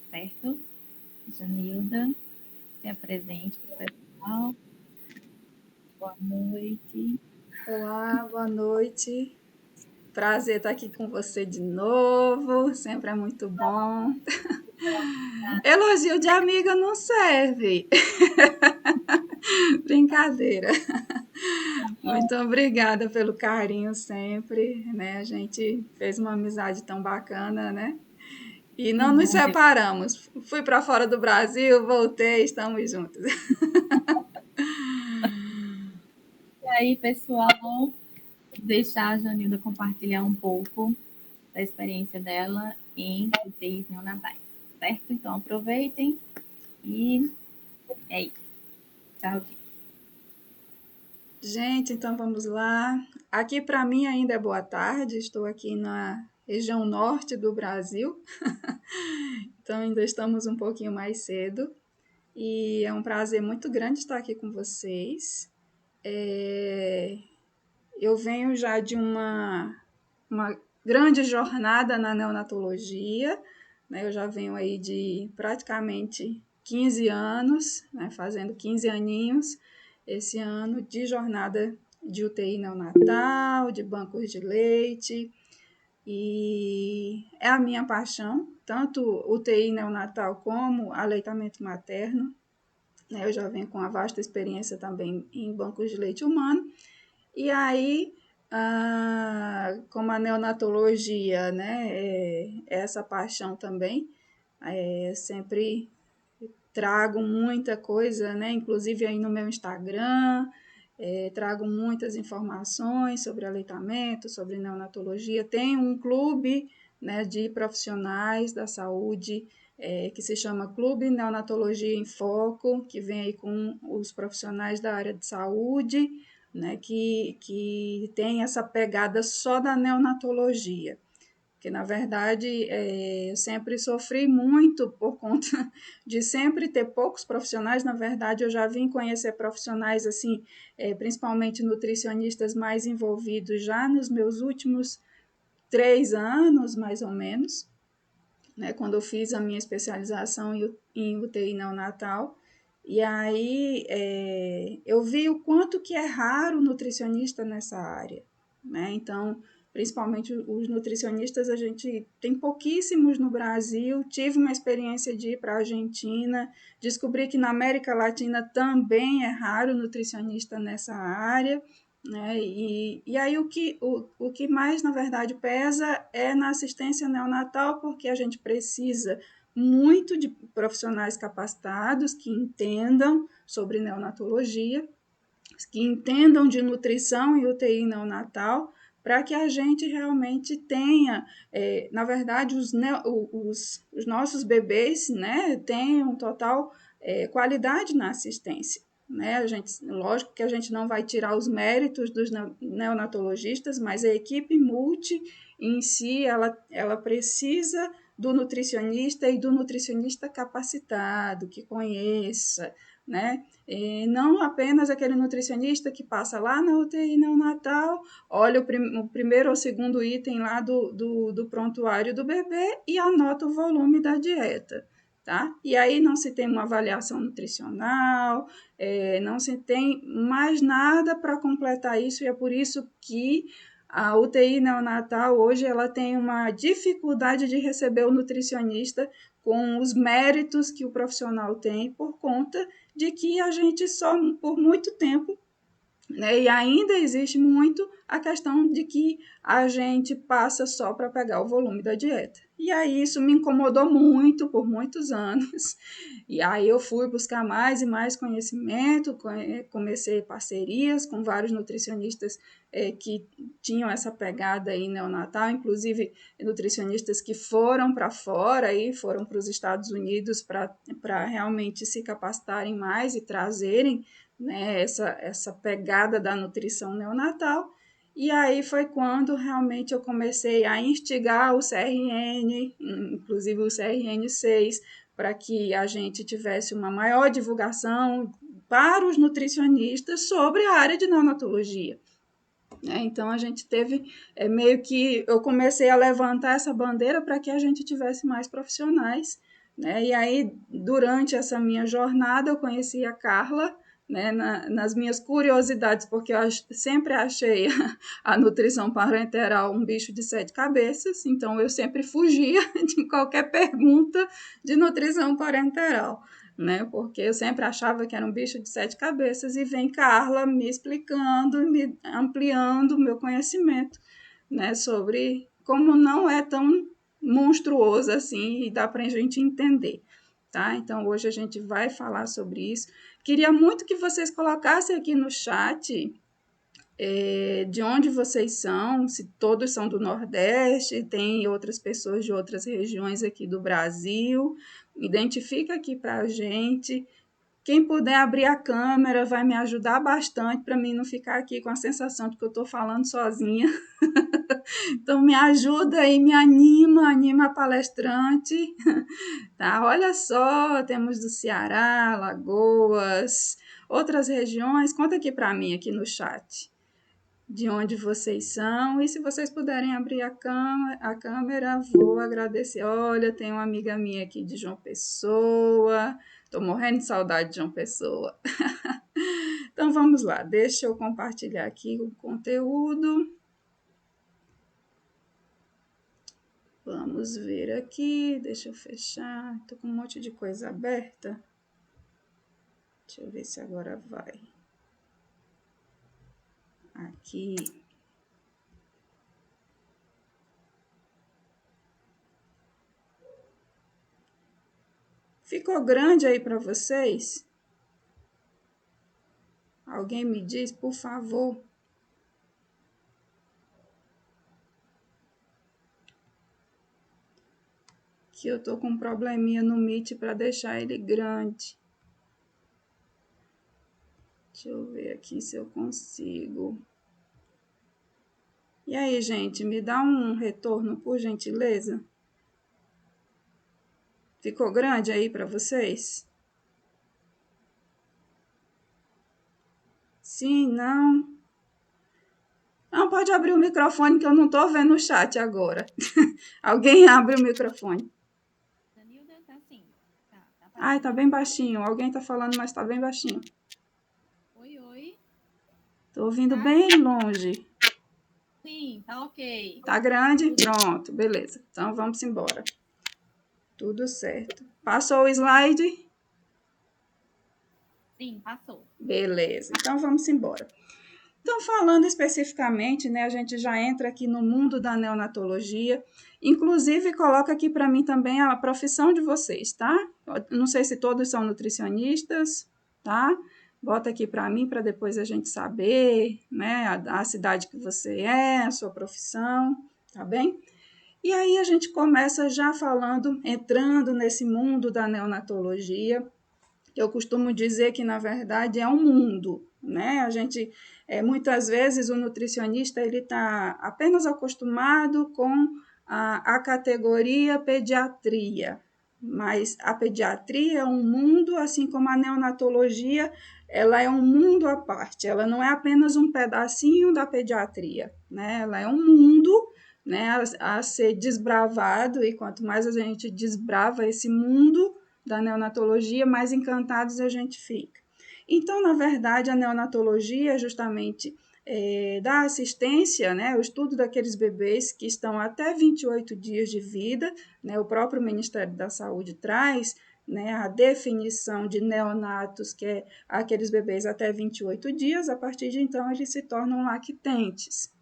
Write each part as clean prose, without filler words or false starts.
certo? Janilda, se apresente para o pessoal. Boa noite. Olá, boa noite. Prazer estar aqui com você de novo, sempre é muito bom. Elogio de amiga não serve. Brincadeira. Muito obrigada pelo carinho sempre, né? A gente fez uma amizade tão bacana, né? E Que não nos bom ter separamos. Fui para fora do Brasil, voltei, estamos juntos. E aí, pessoal, vou deixar a Janilda compartilhar um pouco da experiência dela em UTIs neonatais, certo? Então, aproveitem e é isso. Tchau, gente. Gente, então vamos lá. Aqui para mim ainda é boa tarde, estou aqui na região norte do Brasil, então ainda estamos um pouquinho mais cedo e é um prazer muito grande estar aqui com vocês. Eu venho já de uma grande jornada na neonatologia, né? Eu já venho aí de praticamente 15 anos, né? Fazendo 15 aninhos esse ano de jornada de UTI neonatal, de bancos de leite, e é a minha paixão, tanto UTI neonatal como aleitamento materno, né? Eu já venho com uma vasta experiência também em bancos de leite humano, e aí, como a neonatologia, né, essa paixão também, sempre trago muita coisa, né, inclusive aí no meu Instagram, trago muitas informações sobre aleitamento, sobre neonatologia. Tem um clube, né, de profissionais da saúde, que se chama Clube Neonatologia em Foco, que vem aí com os profissionais da área de saúde, né, que tem essa pegada só da neonatologia. Porque, na verdade, eu sempre sofri muito por conta de sempre ter poucos profissionais. Na verdade, eu já vim conhecer profissionais, assim, principalmente nutricionistas mais envolvidos já nos meus últimos 3 anos, mais ou menos, né, quando eu fiz a minha especialização em UTI neonatal. E aí eu vi o quanto que é raro o nutricionista nessa área, né? Então, principalmente os nutricionistas, a gente tem pouquíssimos no Brasil. Tive uma experiência de ir para a Argentina, descobri que na América Latina também é raro nutricionista nessa área, né? E aí o que mais, na verdade, pesa é na assistência neonatal, porque a gente precisa muito de profissionais capacitados que entendam sobre neonatologia, que entendam de nutrição e UTI neonatal, para que a gente realmente tenha, na verdade, os nossos bebês, né, tenham total qualidade na assistência. Né? Lógico que a gente não vai tirar os méritos dos neonatologistas, mas a equipe multi em si, ela precisa do nutricionista e do nutricionista capacitado, que conheça, né? E não apenas aquele nutricionista que passa lá na UTI neonatal, olha o primeiro ou segundo item lá do prontuário do bebê e anota o volume da dieta. Tá? E aí não se tem uma avaliação nutricional, não se tem mais nada para completar isso, e é por isso que a UTI neonatal hoje ela tem uma dificuldade de receber o nutricionista com os méritos que o profissional tem, por conta de que a gente só por muito tempo, né, e ainda existe muito a questão de que a gente passa só para pegar o volume da dieta. E aí isso me incomodou muito por muitos anos. E aí eu fui buscar mais e mais conhecimento, comecei parcerias com vários nutricionistas que tinham essa pegada aí neonatal, inclusive nutricionistas que foram para fora e foram para os Estados Unidos para realmente se capacitarem mais e trazerem, né, essa pegada da nutrição neonatal. E aí foi quando realmente eu comecei a instigar o CRN, inclusive o CRN6, para que a gente tivesse uma maior divulgação para os nutricionistas sobre a área de neonatologia. Então, a gente teve meio que eu comecei a levantar essa bandeira para que a gente tivesse mais profissionais, né? E aí, durante essa minha jornada, eu conheci a Carla, né, nas minhas curiosidades, porque eu sempre achei a nutrição parenteral um bicho de 7 cabeças, então eu sempre fugia de qualquer pergunta de nutrição parenteral, né, porque eu sempre achava que era um bicho de 7 cabeças, e vem Carla me explicando, me ampliando o meu conhecimento, né, sobre como não é tão monstruoso assim e dá para a gente entender. Tá? Então, hoje a gente vai falar sobre isso. Queria muito que vocês colocassem aqui no chat de onde vocês são, se todos são do Nordeste, tem outras pessoas de outras regiões aqui do Brasil. Identifica aqui para a gente. Quem puder abrir a câmera vai me ajudar bastante para mim não ficar aqui com a sensação de que eu estou falando sozinha. Então, me ajuda aí, me anima a palestrante. Tá? Olha só, temos do Ceará, Alagoas, outras regiões. Conta aqui para mim, aqui no chat, de onde vocês são. E se vocês puderem abrir a câmera, vou agradecer. Olha, tem uma amiga minha aqui de João Pessoa. Estou morrendo de saudade de João Pessoa. Então, vamos lá. Deixa eu compartilhar aqui o conteúdo. Vamos ver aqui, deixa eu fechar, estou com um monte de coisa aberta. Deixa eu ver se agora vai. Aqui. Ficou grande aí para vocês? Alguém me diz, por favor. Que eu tô com um probleminha no Meet para deixar ele grande. Deixa eu ver aqui se eu consigo. E aí, gente, me dá um retorno, por gentileza? Ficou grande aí para vocês? Sim, não? Não, pode abrir o microfone que eu não tô vendo o chat agora. Alguém abre o microfone. Danilda, tá assim. Tá Ai, tá bem baixinho. Alguém tá falando, mas tá bem baixinho. Oi, oi. Tô ouvindo Tá? bem longe. Sim, tá ok. Tá grande? Pronto, beleza. Então vamos embora. Tudo certo. Passou o slide? Sim, passou. Beleza. Então vamos embora. Então, falando especificamente, né, a gente já entra aqui no mundo da neonatologia. Inclusive, coloca aqui para mim também a profissão de vocês, tá? Eu não sei se todos são nutricionistas, tá? Bota aqui para mim, para depois a gente saber, né, a cidade que você é, a sua profissão, tá bem? E aí a gente começa já falando, entrando nesse mundo da neonatologia. Eu costumo dizer que, na verdade, é um mundo, né? A gente, muitas vezes, o nutricionista ele está apenas acostumado com a categoria pediatria, mas a pediatria é um mundo, assim como a neonatologia, ela é um mundo à parte, ela não é apenas um pedacinho da pediatria, né? Ela é um mundo, né, a ser desbravado, e quanto mais a gente desbrava esse mundo da neonatologia, mais encantados a gente fica. Então, na verdade, a neonatologia é justamente da assistência, né, o estudo daqueles bebês que estão até 28 dias de vida, né, o próprio Ministério da Saúde traz, né, a definição de neonatos, que é aqueles bebês até 28 dias, a partir de então eles se tornam lactentes.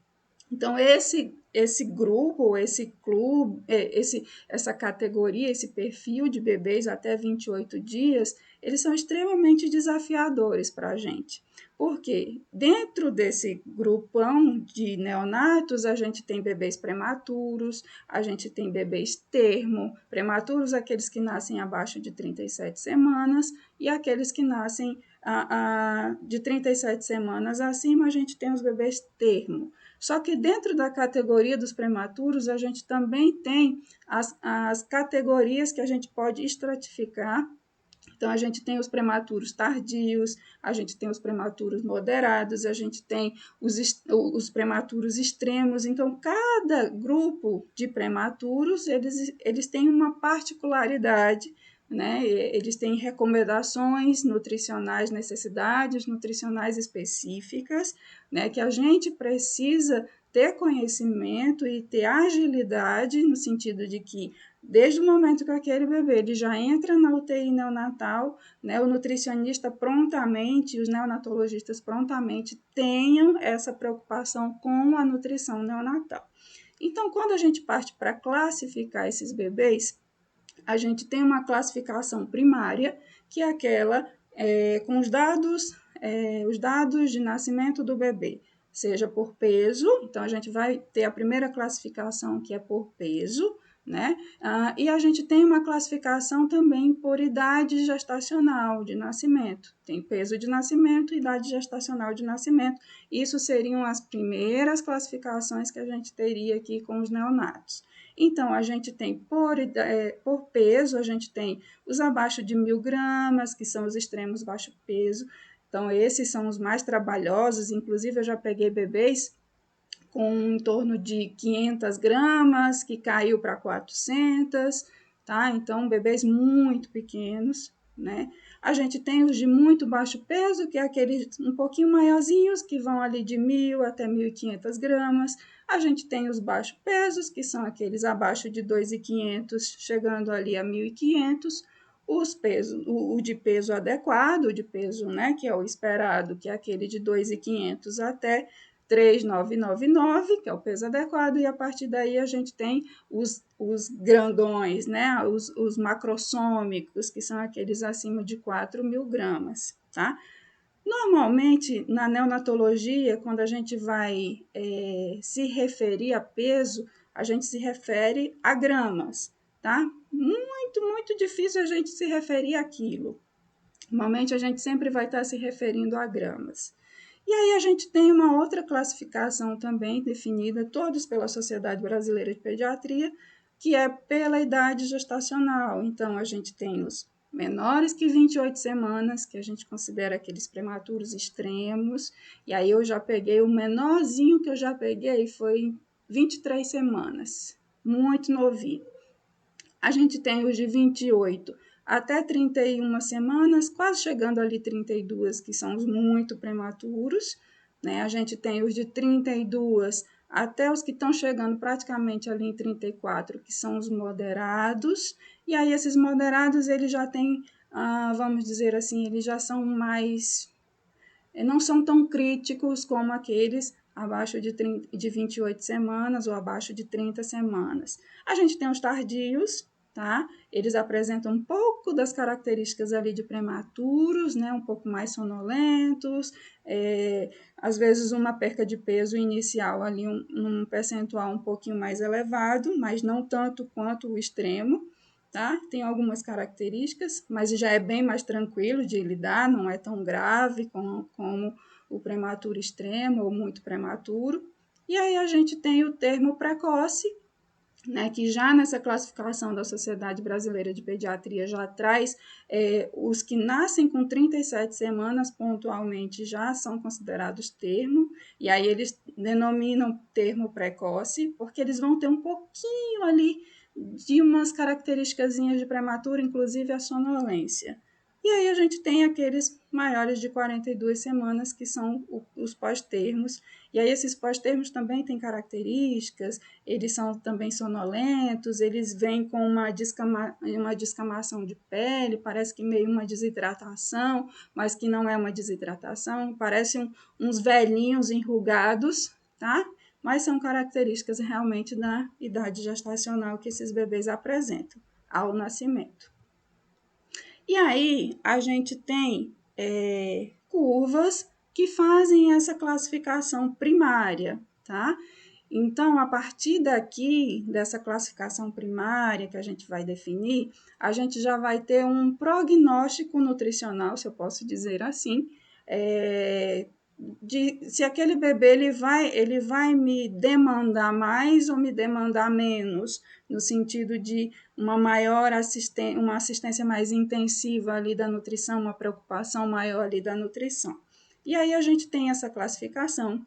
Então, esse grupo, esse clube, essa categoria, esse perfil de bebês até 28 dias, eles são extremamente desafiadores para a gente. Porque dentro desse grupão de neonatos, a gente tem bebês prematuros, a gente tem bebês termo, prematuros aqueles que nascem abaixo de 37 semanas, e aqueles que nascem de 37 semanas acima, a gente tem os bebês termo. Só que dentro da categoria dos prematuros, a gente também tem as categorias que a gente pode estratificar Então, a gente tem os prematuros tardios, a gente tem os prematuros moderados, a gente tem os prematuros extremos. Então, cada grupo de prematuros, eles têm uma particularidade, né? Eles têm recomendações nutricionais, necessidades nutricionais específicas, né? Que a gente precisa ter conhecimento e ter agilidade, no sentido de que desde o momento que aquele bebê ele já entra na UTI neonatal, né, o nutricionista prontamente, os neonatologistas prontamente tenham essa preocupação com a nutrição neonatal. Então, quando a gente parte para classificar esses bebês, a gente tem uma classificação primária, que é aquela com os dados de nascimento do bebê, seja por peso, então a gente vai ter a primeira classificação que é por peso, né? E a gente tem uma classificação também por idade gestacional de nascimento. Tem peso de nascimento e idade gestacional de nascimento. Isso seriam as primeiras classificações que a gente teria aqui com os neonatos. Então, a gente tem por peso, a gente tem os abaixo de 1.000 gramas, que são os extremos baixo peso. Então, esses são os mais trabalhosos. Inclusive, eu já peguei bebês com em torno de 500 gramas, que caiu para 400, tá? Então, bebês muito pequenos, né? A gente tem os de muito baixo peso, que é aqueles um pouquinho maiorzinhos, que vão ali de 1.000 até 1.500 gramas. A gente tem os baixos pesos, que são aqueles abaixo de 2.500, chegando ali a 1.500. Os pesos, o de peso adequado, o de peso, né, que é o esperado, que é aquele de 2.500 até 3.999, que é o peso adequado, e a partir daí a gente tem os grandões, né? Os macrossômicos, que são aqueles acima de 4.000 gramas, tá? Normalmente, na neonatologia, quando a gente vai se referir a peso, a gente se refere a gramas, tá? Muito, muito difícil a gente se referir àquilo. Normalmente, a gente sempre vai estar se referindo a gramas. E aí a gente tem uma outra classificação também definida, todos pela Sociedade Brasileira de Pediatria, que é pela idade gestacional. Então, a gente tem os menores que 28 semanas, que a gente considera aqueles prematuros extremos, e aí eu já peguei, o menorzinho que eu já peguei foi 23 semanas, muito novinho. A gente tem os de 28 até 31 semanas, quase chegando ali 32, que são os muito prematuros, né? A gente tem os de 32 até os que estão chegando praticamente ali em 34, que são os moderados, e aí esses moderados, eles já têm, vamos dizer assim, eles já são mais, não são tão críticos como aqueles abaixo de 28 semanas ou abaixo de 30 semanas. A gente tem os tardios, tá? Eles apresentam um pouco das características ali de prematuros, né? Um pouco mais sonolentos, às vezes uma perca de peso inicial ali, um percentual um pouquinho mais elevado, mas não tanto quanto o extremo, tá? Tem algumas características, mas já é bem mais tranquilo de lidar, não é tão grave como o prematuro extremo ou muito prematuro. E aí a gente tem o termo precoce, né, que já nessa classificação da Sociedade Brasileira de Pediatria já traz os que nascem com 37 semanas pontualmente já são considerados termo, e aí eles denominam termo precoce, porque eles vão ter um pouquinho ali de umas características de prematuro, inclusive a sonolência. E aí a gente tem aqueles maiores de 42 semanas, que são os pós-termos, e aí esses pós-termos também têm características, eles são também sonolentos, eles vêm com uma descamação de pele, parece que meio uma desidratação, mas que não é uma desidratação, parecem uns velhinhos enrugados, tá? Mas são características realmente da idade gestacional que esses bebês apresentam ao nascimento. E aí a gente tem curvas que fazem essa classificação primária, tá? Então, a partir daqui, dessa classificação primária que a gente vai definir, a gente já vai ter um prognóstico nutricional, se eu posso dizer assim, se aquele bebê ele vai me demandar mais ou me demandar menos, no sentido de uma assistência mais intensiva ali da nutrição, uma preocupação maior ali da nutrição. E aí a gente tem essa classificação.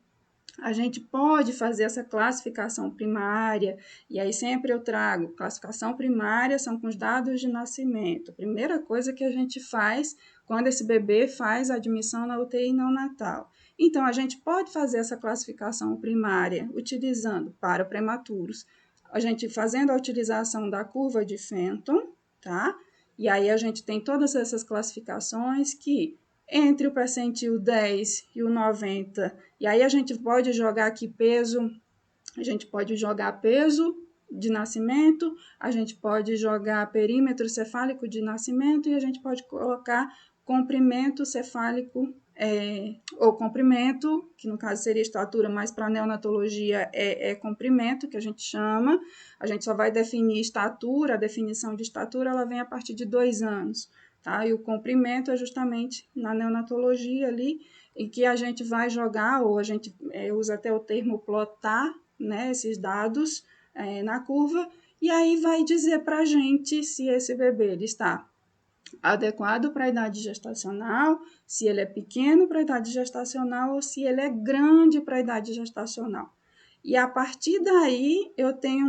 A gente pode fazer essa classificação primária, e aí sempre eu trago classificação primária, são com os dados de nascimento. Primeira coisa que a gente faz quando esse bebê faz a admissão na UTI neonatal. Então, a gente pode fazer essa classificação primária utilizando para prematuros, a gente fazendo a utilização da curva de Fenton, tá? E aí a gente tem todas essas classificações que entre o percentil 10 e o 90, e aí a gente pode jogar aqui peso, a gente pode jogar peso de nascimento, a gente pode jogar perímetro cefálico de nascimento e a gente pode colocar comprimento cefálico, ou comprimento, que no caso seria estatura, mas para neonatologia é comprimento, que a gente chama. A gente só vai definir estatura, a definição de estatura ela vem a partir de 2 anos. Tá? E o comprimento é justamente na neonatologia ali, em que a gente vai jogar, ou a gente usa até o termo plotar, né, esses dados na curva, e aí vai dizer para a gente se esse bebê ele está adequado para a idade gestacional, se ele é pequeno para a idade gestacional ou se ele é grande para a idade gestacional. E a partir daí eu tenho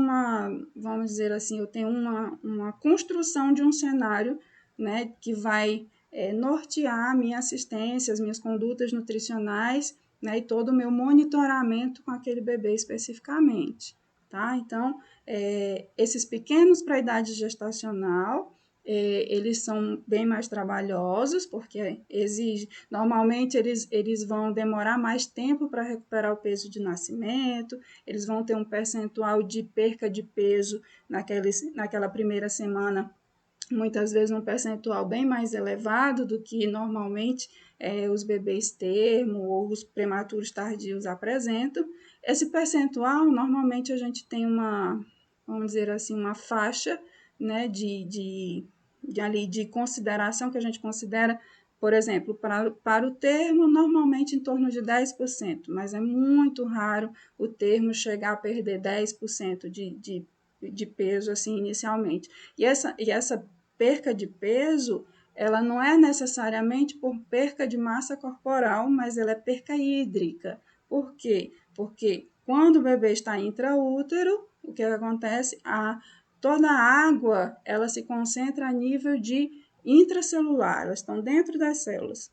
vamos dizer assim, eu tenho uma construção de um cenário, né, que vai nortear a minha assistência, as minhas condutas nutricionais, né, e todo o meu monitoramento com aquele bebê especificamente, tá? Então, esses pequenos para a idade gestacional, eles são bem mais trabalhosos, porque normalmente eles vão demorar mais tempo para recuperar o peso de nascimento, eles vão ter um percentual de perca de peso naquela primeira semana, muitas vezes um percentual bem mais elevado do que normalmente os bebês termo ou os prematuros tardios apresentam. Esse percentual, normalmente a gente tem vamos dizer assim, uma faixa, né, de consideração que a gente considera, por exemplo, para o termo, normalmente em torno de 10%, mas é muito raro o termo chegar a perder 10% de peso assim inicialmente. E essa perca de peso, ela não é necessariamente por perca de massa corporal, mas ela é perca hídrica. Por quê? Porque quando o bebê está intraútero, o que acontece? Toda a água ela se concentra a nível de intracelular, elas estão dentro das células.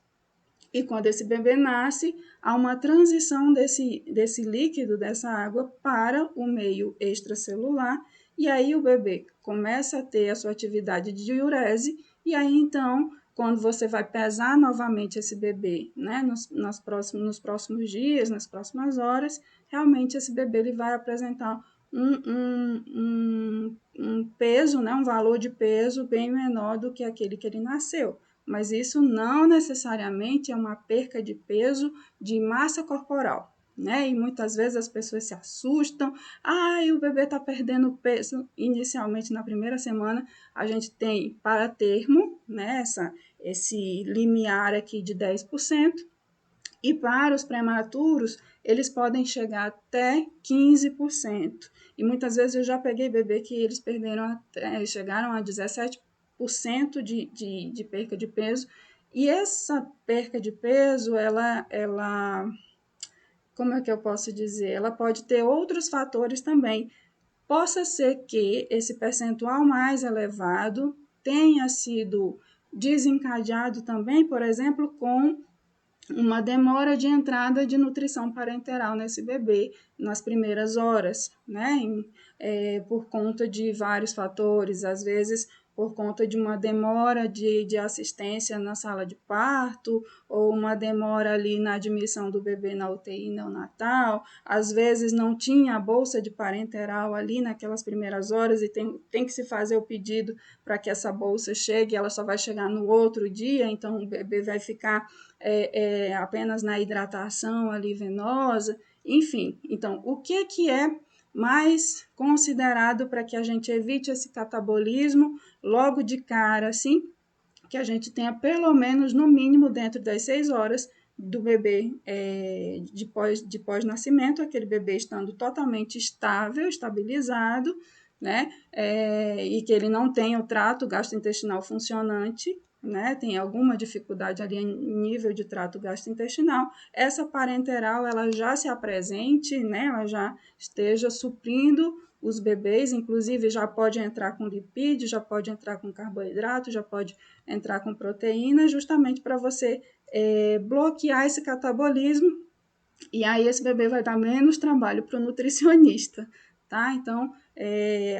E quando esse bebê nasce, há uma transição desse líquido, dessa água, para o meio extracelular, e aí o bebê começa a ter a sua atividade de diurese, e aí então, quando você vai pesar novamente esse bebê, né, nos próximos dias, nas próximas horas, realmente esse bebê ele vai apresentar um peso, né, um valor de peso bem menor do que aquele que ele nasceu. Mas isso não necessariamente é uma perca de peso de massa corporal, né? E muitas vezes as pessoas se assustam, o bebê está perdendo peso. Inicialmente, na primeira semana, a gente tem para termo, né, esse limiar aqui de 10%, e para os prematuros, eles podem chegar até 15%. E muitas vezes eu já peguei bebê que eles chegaram a 17% de perca de peso. E essa perca de peso, como é que eu posso dizer? Ela pode ter outros fatores também. Possa ser que esse percentual mais elevado tenha sido desencadeado também, por exemplo, com uma demora de entrada de nutrição parenteral nesse bebê nas primeiras horas, né? Por conta de vários fatores, às vezes por conta de uma demora de assistência na sala de parto, ou uma demora ali na admissão do bebê na UTI neonatal, às vezes não tinha a bolsa de parenteral ali naquelas primeiras horas e tem que se fazer o pedido para que essa bolsa chegue, ela só vai chegar no outro dia, então o bebê vai ficar apenas na hidratação ali venosa, enfim. Então, o que é mais considerado para que a gente evite esse catabolismo logo de cara, assim, que a gente tenha pelo menos, no mínimo, dentro das 6 horas, do bebê de pós-nascimento, aquele bebê estando totalmente estável, estabilizado, né? E que ele não tem o trato gastrointestinal funcionante, né? Tem alguma dificuldade ali em nível de trato gastrointestinal, essa parenteral ela já se apresente, né? Ela já esteja suprindo os bebês, inclusive já pode entrar com lipídio, já pode entrar com carboidrato, já pode entrar com proteína, justamente para você bloquear esse catabolismo, e aí esse bebê vai dar menos trabalho para o nutricionista, tá? Então,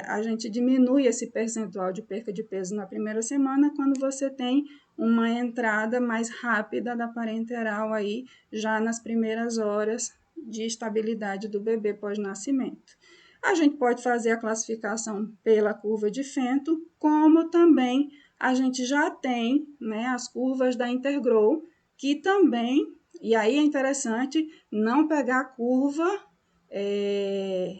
a gente diminui esse percentual de perca de peso na primeira semana quando você tem uma entrada mais rápida da parenteral aí, já nas primeiras horas de estabilidade do bebê pós-nascimento. A gente pode fazer a classificação pela curva de Fenton, como também a gente já tem, né, as curvas da Intergrow, que também, e aí é interessante não pegar a curva,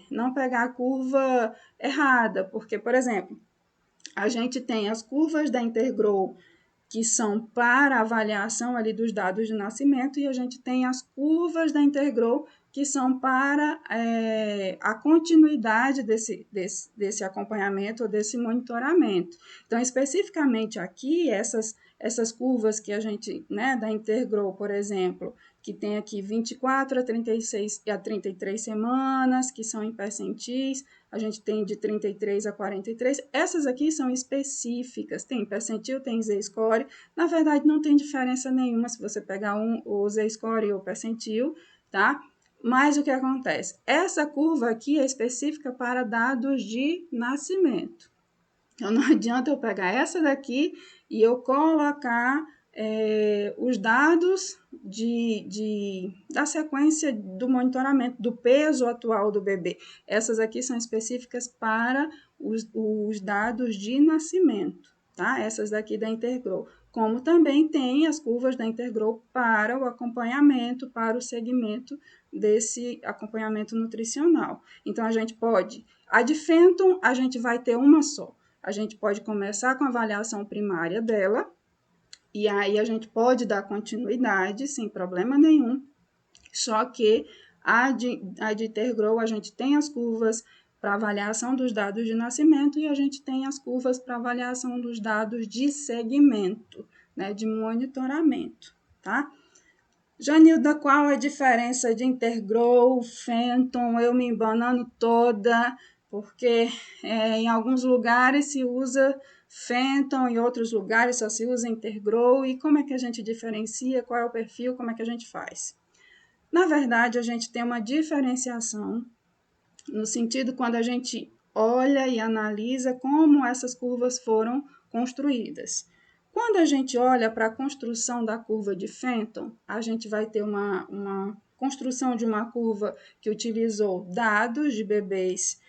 não pegar a curva errada, porque, por exemplo, a gente tem as curvas da Intergrow que são para avaliação ali dos dados de nascimento, e a gente tem as curvas da Intergrow, que são para a continuidade desse acompanhamento ou desse monitoramento. Então, especificamente aqui, essas curvas que a gente, né, da Intergrow, por exemplo, que tem aqui 24 a 36 a 33 semanas, que são em percentis, a gente tem de 33 a 43, essas aqui são específicas, tem percentil, tem Z-score, na verdade não tem diferença nenhuma se você pegar o Z-score ou o percentil, tá? Mas o que acontece? Essa curva aqui é específica para dados de nascimento. Então, não adianta eu pegar essa daqui e eu colocar os dados da sequência do monitoramento do peso atual do bebê. Essas aqui são específicas para os dados de nascimento, tá? Essas daqui da Intergrow. Como também tem as curvas da Intergrow para o acompanhamento, para o segmento desse acompanhamento nutricional. Então, a gente pode... A de Fenton, a gente vai ter uma só. A gente pode começar com a avaliação primária dela, e aí a gente pode dar continuidade sem problema nenhum, só que a de Intergrow a gente tem as curvas para avaliação dos dados de nascimento e a gente tem as curvas para avaliação dos dados de segmento, né, de monitoramento, tá? Janilda, qual a diferença de Intergrow, Fenton? Eu me embanando toda, porque em alguns lugares se usa Fenton, em outros lugares só se usa Intergrow. E como é que a gente diferencia? Qual é o perfil? Como é que a gente faz? Na verdade, a gente tem uma diferenciação no sentido quando a gente olha e analisa como essas curvas foram construídas. Quando a gente olha para a construção da curva de Fenton, a gente vai ter uma construção de uma curva que utilizou dados de bebês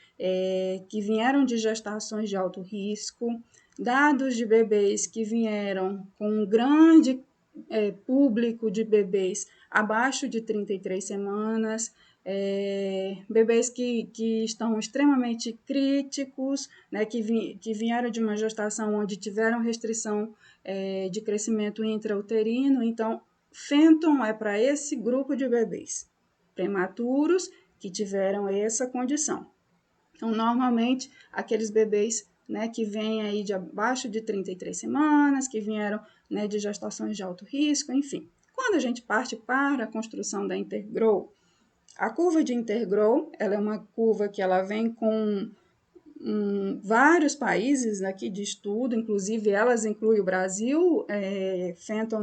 que vieram de gestações de alto risco, dados de bebês que vieram com um grande público de bebês abaixo de 33 semanas, bebês que estão extremamente críticos, né, que vieram de uma gestação onde tiveram restrição de crescimento intrauterino. Então, Fenton é para esse grupo de bebês prematuros que tiveram essa condição. Então, normalmente, aqueles bebês, né, que vêm aí de abaixo de 33 semanas, que vieram, né, de gestações de alto risco, enfim. Quando a gente parte para a construção da Intergrow, a curva de Intergrow, ela é uma curva que ela vem com vários países aqui de estudo, inclusive elas incluem o Brasil, Fenton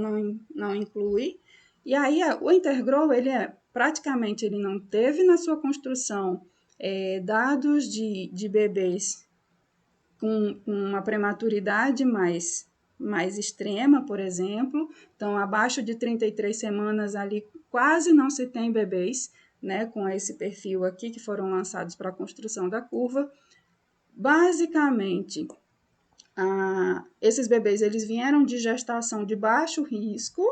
não inclui. E aí o Intergrow, praticamente ele não teve na sua construção dados de bebês com uma prematuridade mais extrema, por exemplo. Então, abaixo de 33 semanas ali quase não se tem bebês, né, com esse perfil aqui que foram lançados para a construção da curva. Basicamente, esses bebês eles vieram de gestação de baixo risco,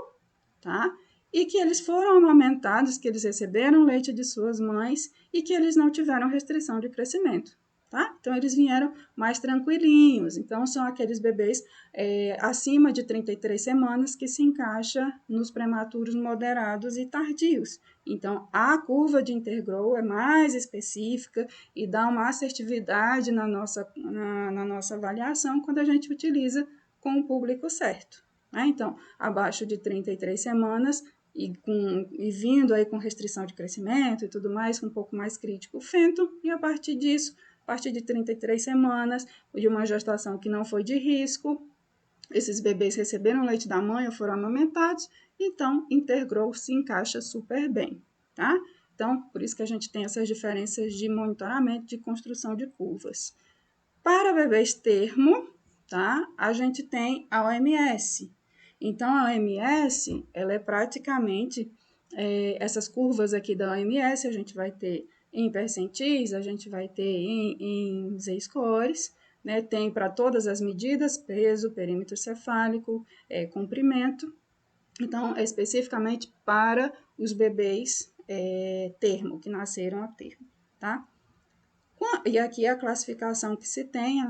tá? E que eles foram amamentados, que eles receberam leite de suas mães e que eles não tiveram restrição de crescimento. tá? Então, eles vieram mais tranquilinhos. Então, são aqueles bebês acima de 33 semanas que se encaixa nos prematuros moderados e tardios. Então, a curva de intergrowth é mais específica e dá uma assertividade na nossa avaliação quando a gente utiliza com o público certo, né? Então, abaixo de 33 semanas e vindo aí com restrição de crescimento e tudo mais, um pouco mais crítico o fento, e a partir disso, a partir de 33 semanas, de uma gestação que não foi de risco, esses bebês receberam leite da mãe ou foram amamentados, então intergrowth se encaixa super bem, tá? Então, por isso que a gente tem essas diferenças de monitoramento de construção de curvas. Para bebês termo, tá? A gente tem a OMS. Então, a OMS, ela é praticamente essas curvas aqui da OMS, a gente vai ter em percentis, a gente vai ter em Z-scores, né? Tem para todas as medidas, peso, perímetro cefálico, comprimento. Então, é especificamente para os bebês termo, que nasceram a termo, tá? E aqui a classificação que se tem,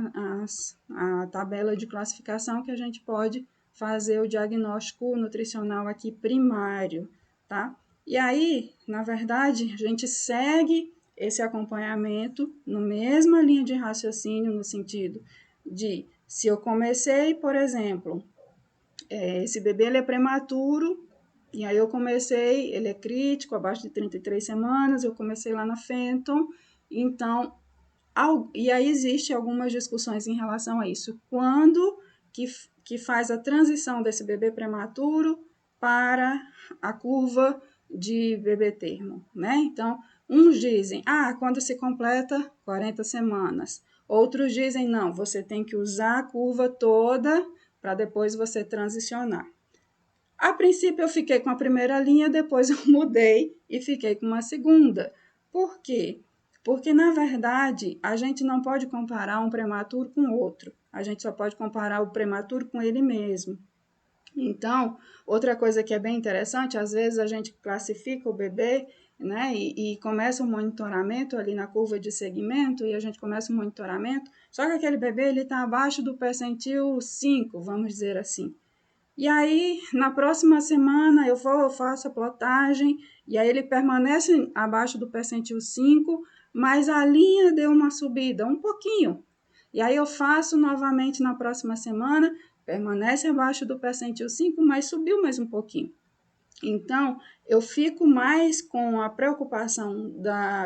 a tabela de classificação que a gente pode fazer o diagnóstico nutricional aqui primário, tá? E aí, na verdade, a gente segue esse acompanhamento na mesma linha de raciocínio, no sentido de, se eu comecei, por exemplo, esse bebê ele é prematuro, e aí eu comecei, ele é crítico, abaixo de 33 semanas, eu comecei lá na Fenton, então e aí existem algumas discussões em relação a isso. Quando que faz a transição desse bebê prematuro para a curva de bebê termo, né? Então, uns dizem, quando se completa 40 semanas. Outros dizem, não, você tem que usar a curva toda para depois você transicionar. A princípio eu fiquei com a primeira linha, depois eu mudei e fiquei com uma segunda. Por quê? Porque, na verdade, a gente não pode comparar um prematuro com outro. A gente só pode comparar o prematuro com ele mesmo. Então, outra coisa que é bem interessante, às vezes a gente classifica o bebê, né, e começa um monitoramento ali na curva de segmento, e a gente começa um monitoramento, só que aquele bebê está abaixo do percentil 5, vamos dizer assim. E aí, na próxima semana, eu faço a plotagem, e aí ele permanece abaixo do percentil 5, mas a linha deu uma subida, um pouquinho. E aí eu faço novamente na próxima semana, permanece abaixo do percentil 5, mas subiu mais um pouquinho. Então, eu fico mais com a preocupação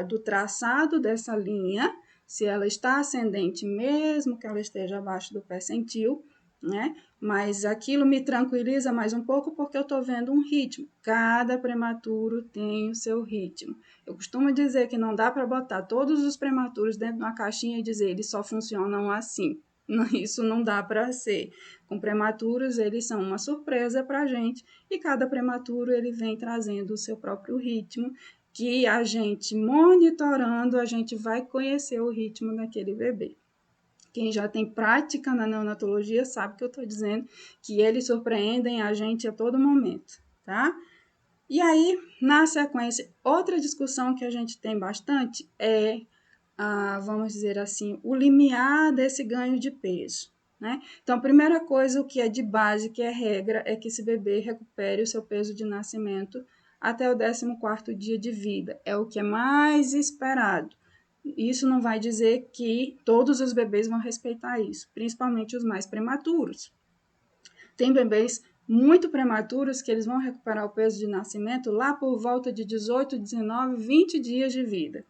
do traçado dessa linha, se ela está ascendente mesmo que ela esteja abaixo do percentil, né? Mas aquilo me tranquiliza mais um pouco porque eu estou vendo um ritmo. Cada prematuro tem o seu ritmo. Eu costumo dizer que não dá para botar todos os prematuros dentro de uma caixinha e dizer eles só funcionam assim. Isso não dá para ser. Com prematuros, eles são uma surpresa para a gente e cada prematuro ele vem trazendo o seu próprio ritmo, que a gente monitorando, a gente vai conhecer o ritmo daquele bebê. Quem já tem prática na neonatologia sabe que eu estou dizendo que eles surpreendem a gente a todo momento, tá? E aí, na sequência, outra discussão que a gente tem bastante é, vamos dizer assim, o limiar desse ganho de peso, né? Então, a primeira coisa, o que é de base, que é regra, é que esse bebê recupere o seu peso de nascimento até o 14º dia de vida. É o que é mais esperado. Isso não vai dizer que todos os bebês vão respeitar isso, principalmente os mais prematuros. Tem bebês muito prematuros que eles vão recuperar o peso de nascimento lá por volta de 18, 19, 20 dias de vida,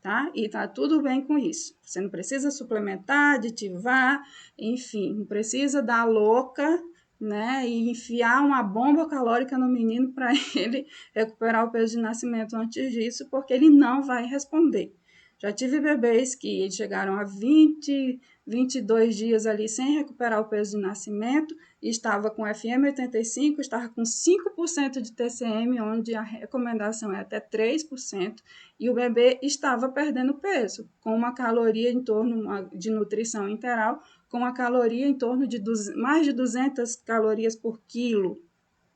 tá? E tá tudo bem com isso. Você não precisa suplementar, aditivar, enfim, não precisa dar louca, né? E enfiar uma bomba calórica no menino para ele recuperar o peso de nascimento antes disso, porque ele não vai responder. Já tive bebês que chegaram a 20, 22 dias ali sem recuperar o peso de nascimento, e estava com FM85, estava com 5% de TCM, onde a recomendação é até 3%, e o bebê estava perdendo peso, com uma caloria em torno de nutrição integral, com uma caloria em torno de mais de 200 calorias por quilo.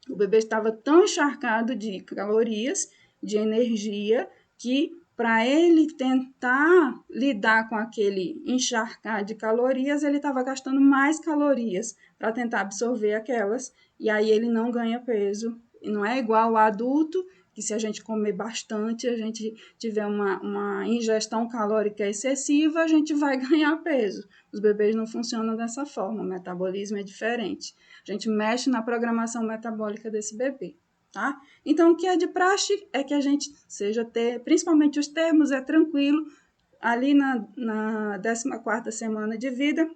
O bebê estava tão encharcado de calorias, de energia, que para ele tentar lidar com aquele encharcar de calorias, ele estava gastando mais calorias para tentar absorver aquelas, e aí ele não ganha peso. E não é igual o adulto, que se a gente comer bastante, a gente tiver uma ingestão calórica excessiva, a gente vai ganhar peso. Os bebês não funcionam dessa forma, o metabolismo é diferente. A gente mexe na programação metabólica desse bebê. Tá? Então, o que é de praxe é que a gente principalmente os termos, é tranquilo, ali na 14ª semana de vida,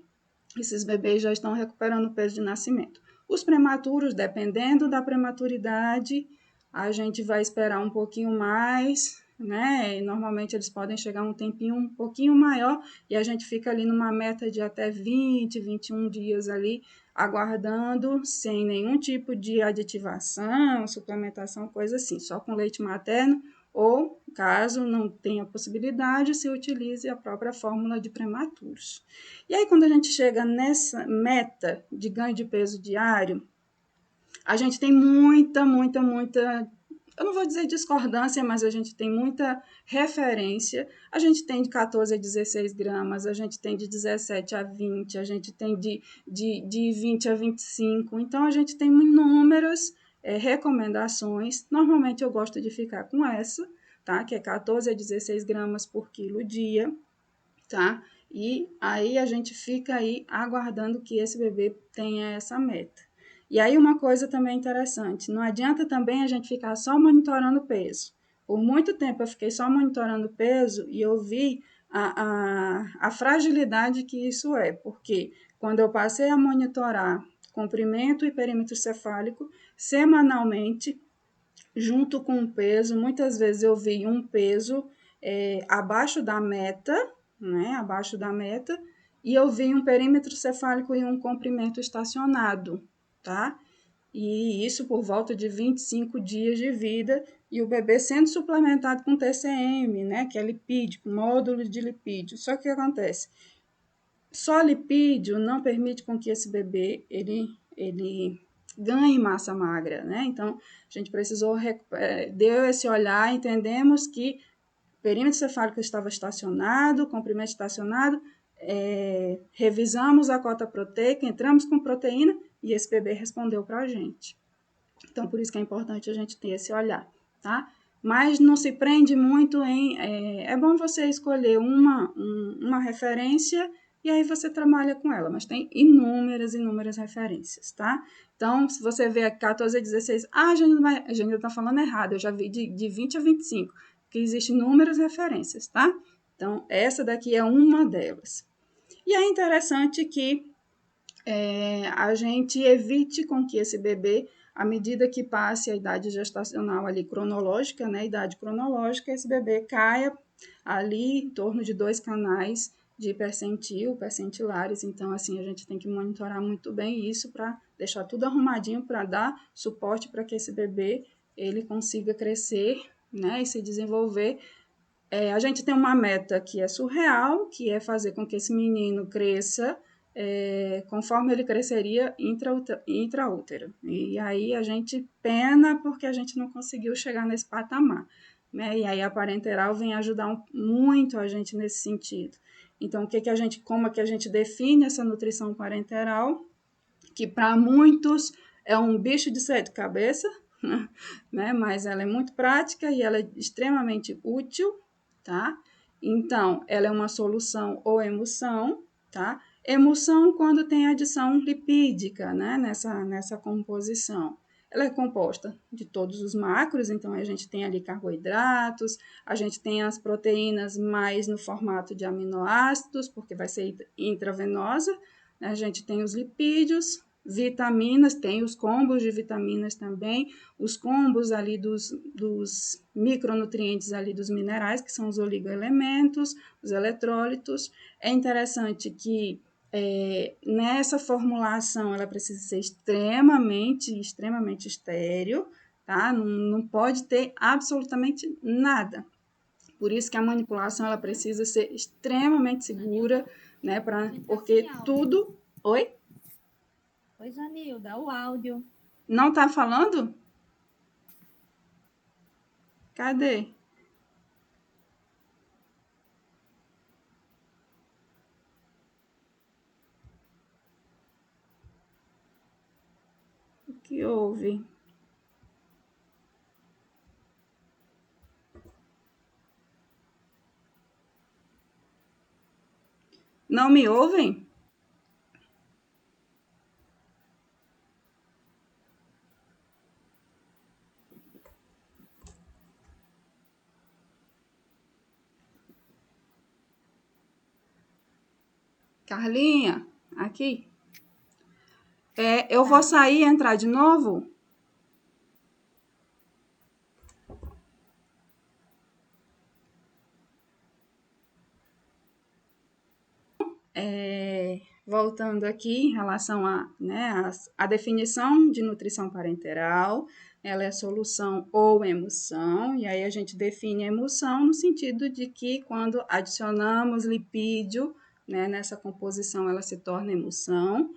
esses bebês já estão recuperando o peso de nascimento. Os prematuros, dependendo da prematuridade, a gente vai esperar um pouquinho mais, né? E normalmente eles podem chegar um tempinho um pouquinho maior e a gente fica ali numa meta de até 20, 21 dias ali, aguardando, sem nenhum tipo de aditivação, suplementação, coisa assim, só com leite materno, ou, caso não tenha possibilidade, se utilize a própria fórmula de prematuros. E aí, quando a gente chega nessa meta de ganho de peso diário, a gente tem muita, eu não vou dizer discordância, mas a gente tem muita referência. A gente tem de 14 a 16 gramas, a gente tem de 17 a 20, a gente tem de 20 a 25. Então, a gente tem inúmeras recomendações. Normalmente, eu gosto de ficar com essa, tá? Que é 14 a 16 gramas por quilo dia, tá? E aí a gente fica aí aguardando que esse bebê tenha essa meta. E aí uma coisa também interessante, não adianta também a gente ficar só monitorando o peso. Por muito tempo eu fiquei só monitorando o peso e eu vi a fragilidade que isso é, porque quando eu passei a monitorar comprimento e perímetro cefálico semanalmente, junto com o peso, muitas vezes eu vi um peso abaixo da meta, né, abaixo da meta, e eu vi um perímetro cefálico e um comprimento estacionado, tá? E isso por volta de 25 dias de vida, e o bebê sendo suplementado com TCM, né, que é lipídico, módulo de lipídio. Só que o que acontece? Só lipídio não permite com que esse bebê ele ganhe massa magra, né? Então, a gente precisou, deu esse olhar, entendemos que o perímetro cefálico estava estacionado, comprimento estacionado, revisamos a cota proteica, entramos com proteína e esse bebê respondeu para a gente. Então, por isso que é importante a gente ter esse olhar, tá? Mas não se prende muito em... É bom você escolher uma referência e aí você trabalha com ela, mas tem inúmeras referências, tá? Então, se você vê aqui 14 a 16, a Janilda está falando errado, eu já vi de 20 a 25, que existem inúmeras referências, tá? Então, essa daqui é uma delas. E é interessante que a gente evite com que esse bebê, à medida que passe a idade gestacional ali cronológica, né, idade cronológica, esse bebê caia ali em torno de 2 canais de percentilares. Então, assim, a gente tem que monitorar muito bem isso para deixar tudo arrumadinho, para dar suporte para que esse bebê ele consiga crescer, né, e se desenvolver. A gente tem uma meta que é surreal, que é fazer com que esse menino cresça conforme ele cresceria intraútero. E aí a gente pena porque a gente não conseguiu chegar nesse patamar, né? E aí a parenteral vem ajudar muito a gente nesse sentido. Então, como é que a gente define essa nutrição parenteral? Que para muitos é um bicho de sete cabeças, né? Mas ela é muito prática e ela é extremamente útil, tá? Então, ela é uma solução ou emulsão, tá? Emulsão quando tem adição lipídica, né? Nessa composição. Ela é composta de todos os macros, então a gente tem ali carboidratos, a gente tem as proteínas mais no formato de aminoácidos, porque vai ser intravenosa, né? A gente tem os lipídios, vitaminas, tem os combos de vitaminas também, os combos ali dos micronutrientes ali dos minerais, que são os oligoelementos, os eletrólitos. É interessante que nessa formulação ela precisa ser extremamente estéril, tá? Não pode ter absolutamente nada. Por isso que a manipulação ela precisa ser extremamente segura, né? Porque tudo... Oi? Oi, Janilda, o áudio. Não está falando? Cadê? que houve? Não me ouvem? Carlinha, aqui. Eu vou sair e entrar de novo? Voltando aqui em relação a definição de nutrição parenteral, ela é solução ou emulsão, e aí a gente define a emulsão no sentido de que quando adicionamos lipídio, né, nessa composição ela se torna emulsão.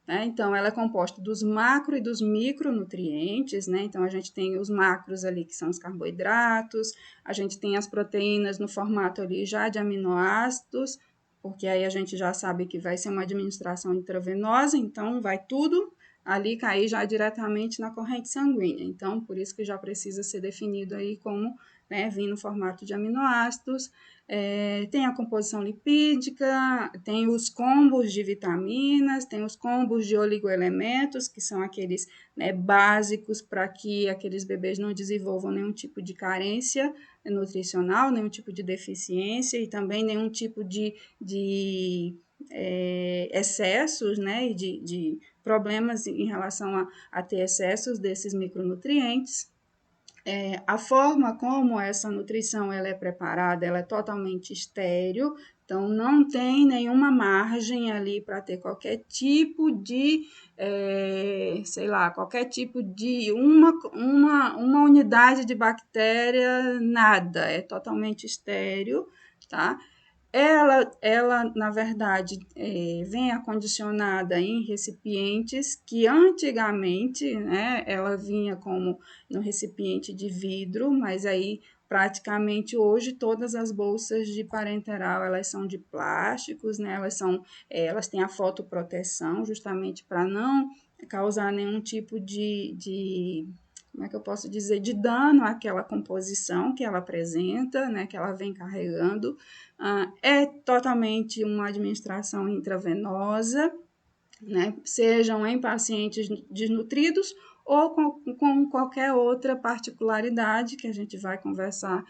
Né? Então, ela é composta dos macro e dos micronutrientes, né? Então, a gente tem os macros ali, que são os carboidratos, a gente tem as proteínas no formato ali já de aminoácidos, porque aí a gente já sabe que vai ser uma administração intravenosa, então vai tudo ali cair já diretamente na corrente sanguínea. Então, por isso que já precisa ser definido aí como, né, vir no formato de aminoácidos. Tem a composição lipídica, tem os combos de vitaminas, tem os combos de oligoelementos, que são aqueles, né, básicos para que aqueles bebês não desenvolvam nenhum tipo de carência nutricional, nenhum tipo de deficiência e também nenhum tipo de excessos, né, e de problemas em relação a ter excessos desses micronutrientes. A forma como essa nutrição ela é preparada, ela é totalmente estéril, então não tem nenhuma margem ali para ter qualquer tipo de, sei lá, qualquer tipo de uma unidade de bactéria, nada, é totalmente estéril, tá? Ela na verdade, vem acondicionada em recipientes que antigamente, né, ela vinha como no recipiente de vidro, mas aí praticamente hoje todas as bolsas de parenteral elas são de plásticos, né, elas têm a fotoproteção justamente para não causar nenhum tipo de como é que eu posso dizer, de dano àquela composição que ela apresenta, né, que ela vem carregando. É totalmente uma administração intravenosa, né, sejam em pacientes desnutridos ou com qualquer outra particularidade que a gente vai conversar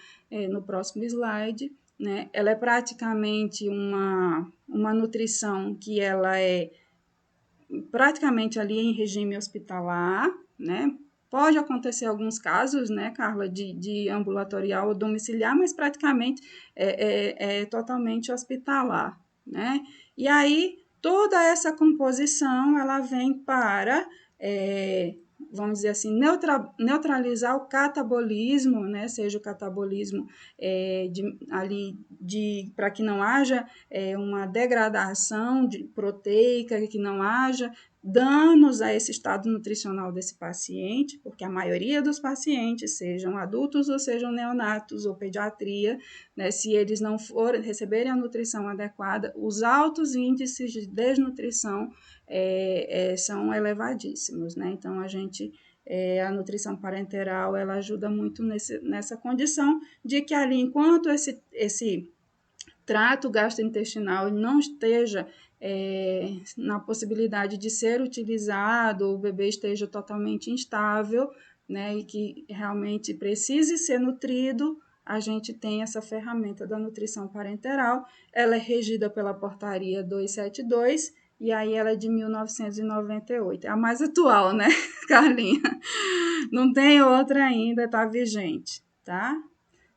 no próximo slide. Né? Ela é praticamente uma nutrição que ela é praticamente ali em regime hospitalar, né? Pode acontecer alguns casos, né, Carla, de ambulatorial ou domiciliar, mas praticamente é totalmente hospitalar, né? E aí, toda essa composição, ela vem para, vamos dizer assim, neutralizar o catabolismo, né? Seja o catabolismo para que não haja uma degradação proteica, que não haja danos a esse estado nutricional desse paciente, porque a maioria dos pacientes, sejam adultos ou sejam neonatos ou pediatria, né, se eles não receberem a nutrição adequada, os altos índices de desnutrição são elevadíssimos, né? Então, a nutrição parenteral, ela ajuda muito nessa condição de que ali, enquanto esse trato gastrointestinal não esteja na possibilidade de ser utilizado, o bebê esteja totalmente instável, né, e que realmente precise ser nutrido, a gente tem essa ferramenta da nutrição parenteral. Ela é regida pela portaria 272 e aí ela é de 1998. É a mais atual, né, Carlinha? Não tem outra ainda, tá vigente, tá?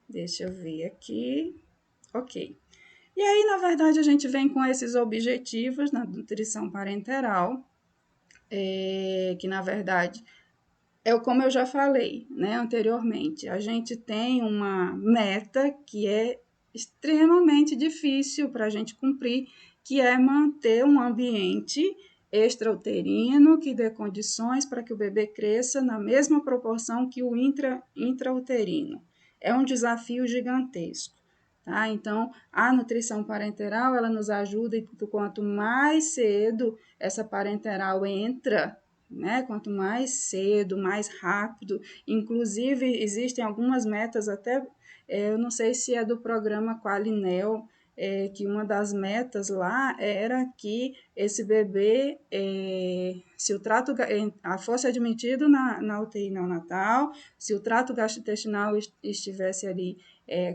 Deixa eu ver aqui. Ok. E aí, na verdade, a gente vem com esses objetivos na nutrição parenteral, que na verdade como eu já falei, né, anteriormente, a gente tem uma meta que é extremamente difícil para a gente cumprir, que é manter um ambiente extrauterino que dê condições para que o bebê cresça na mesma proporção que o intrauterino. É um desafio gigantesco. Tá? Então, a nutrição parenteral, ela nos ajuda e quanto mais cedo essa parenteral entra, né? Quanto mais cedo, mais rápido. Inclusive, existem algumas metas, até eu não sei se é do programa Qualinel, que uma das metas lá era que esse bebê, se o trato, fosse admitido na UTI neonatal, se o trato gastrointestinal estivesse ali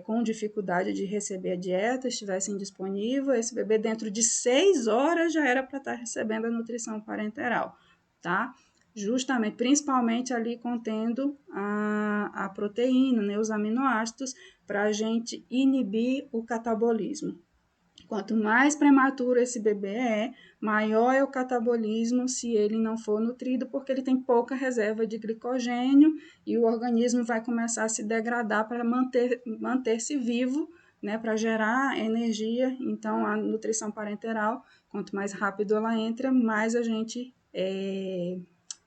com dificuldade de receber a dieta, estivesse indisponível, esse bebê dentro de 6 horas já era para estar recebendo a nutrição parenteral, tá? Justamente, principalmente ali contendo a proteína, né, os aminoácidos, para a gente inibir o catabolismo. Quanto mais prematuro esse bebê maior é o catabolismo se ele não for nutrido, porque ele tem pouca reserva de glicogênio e o organismo vai começar a se degradar para manter-se vivo, né, para gerar energia. Então, a nutrição parenteral, quanto mais rápido ela entra, mais a gente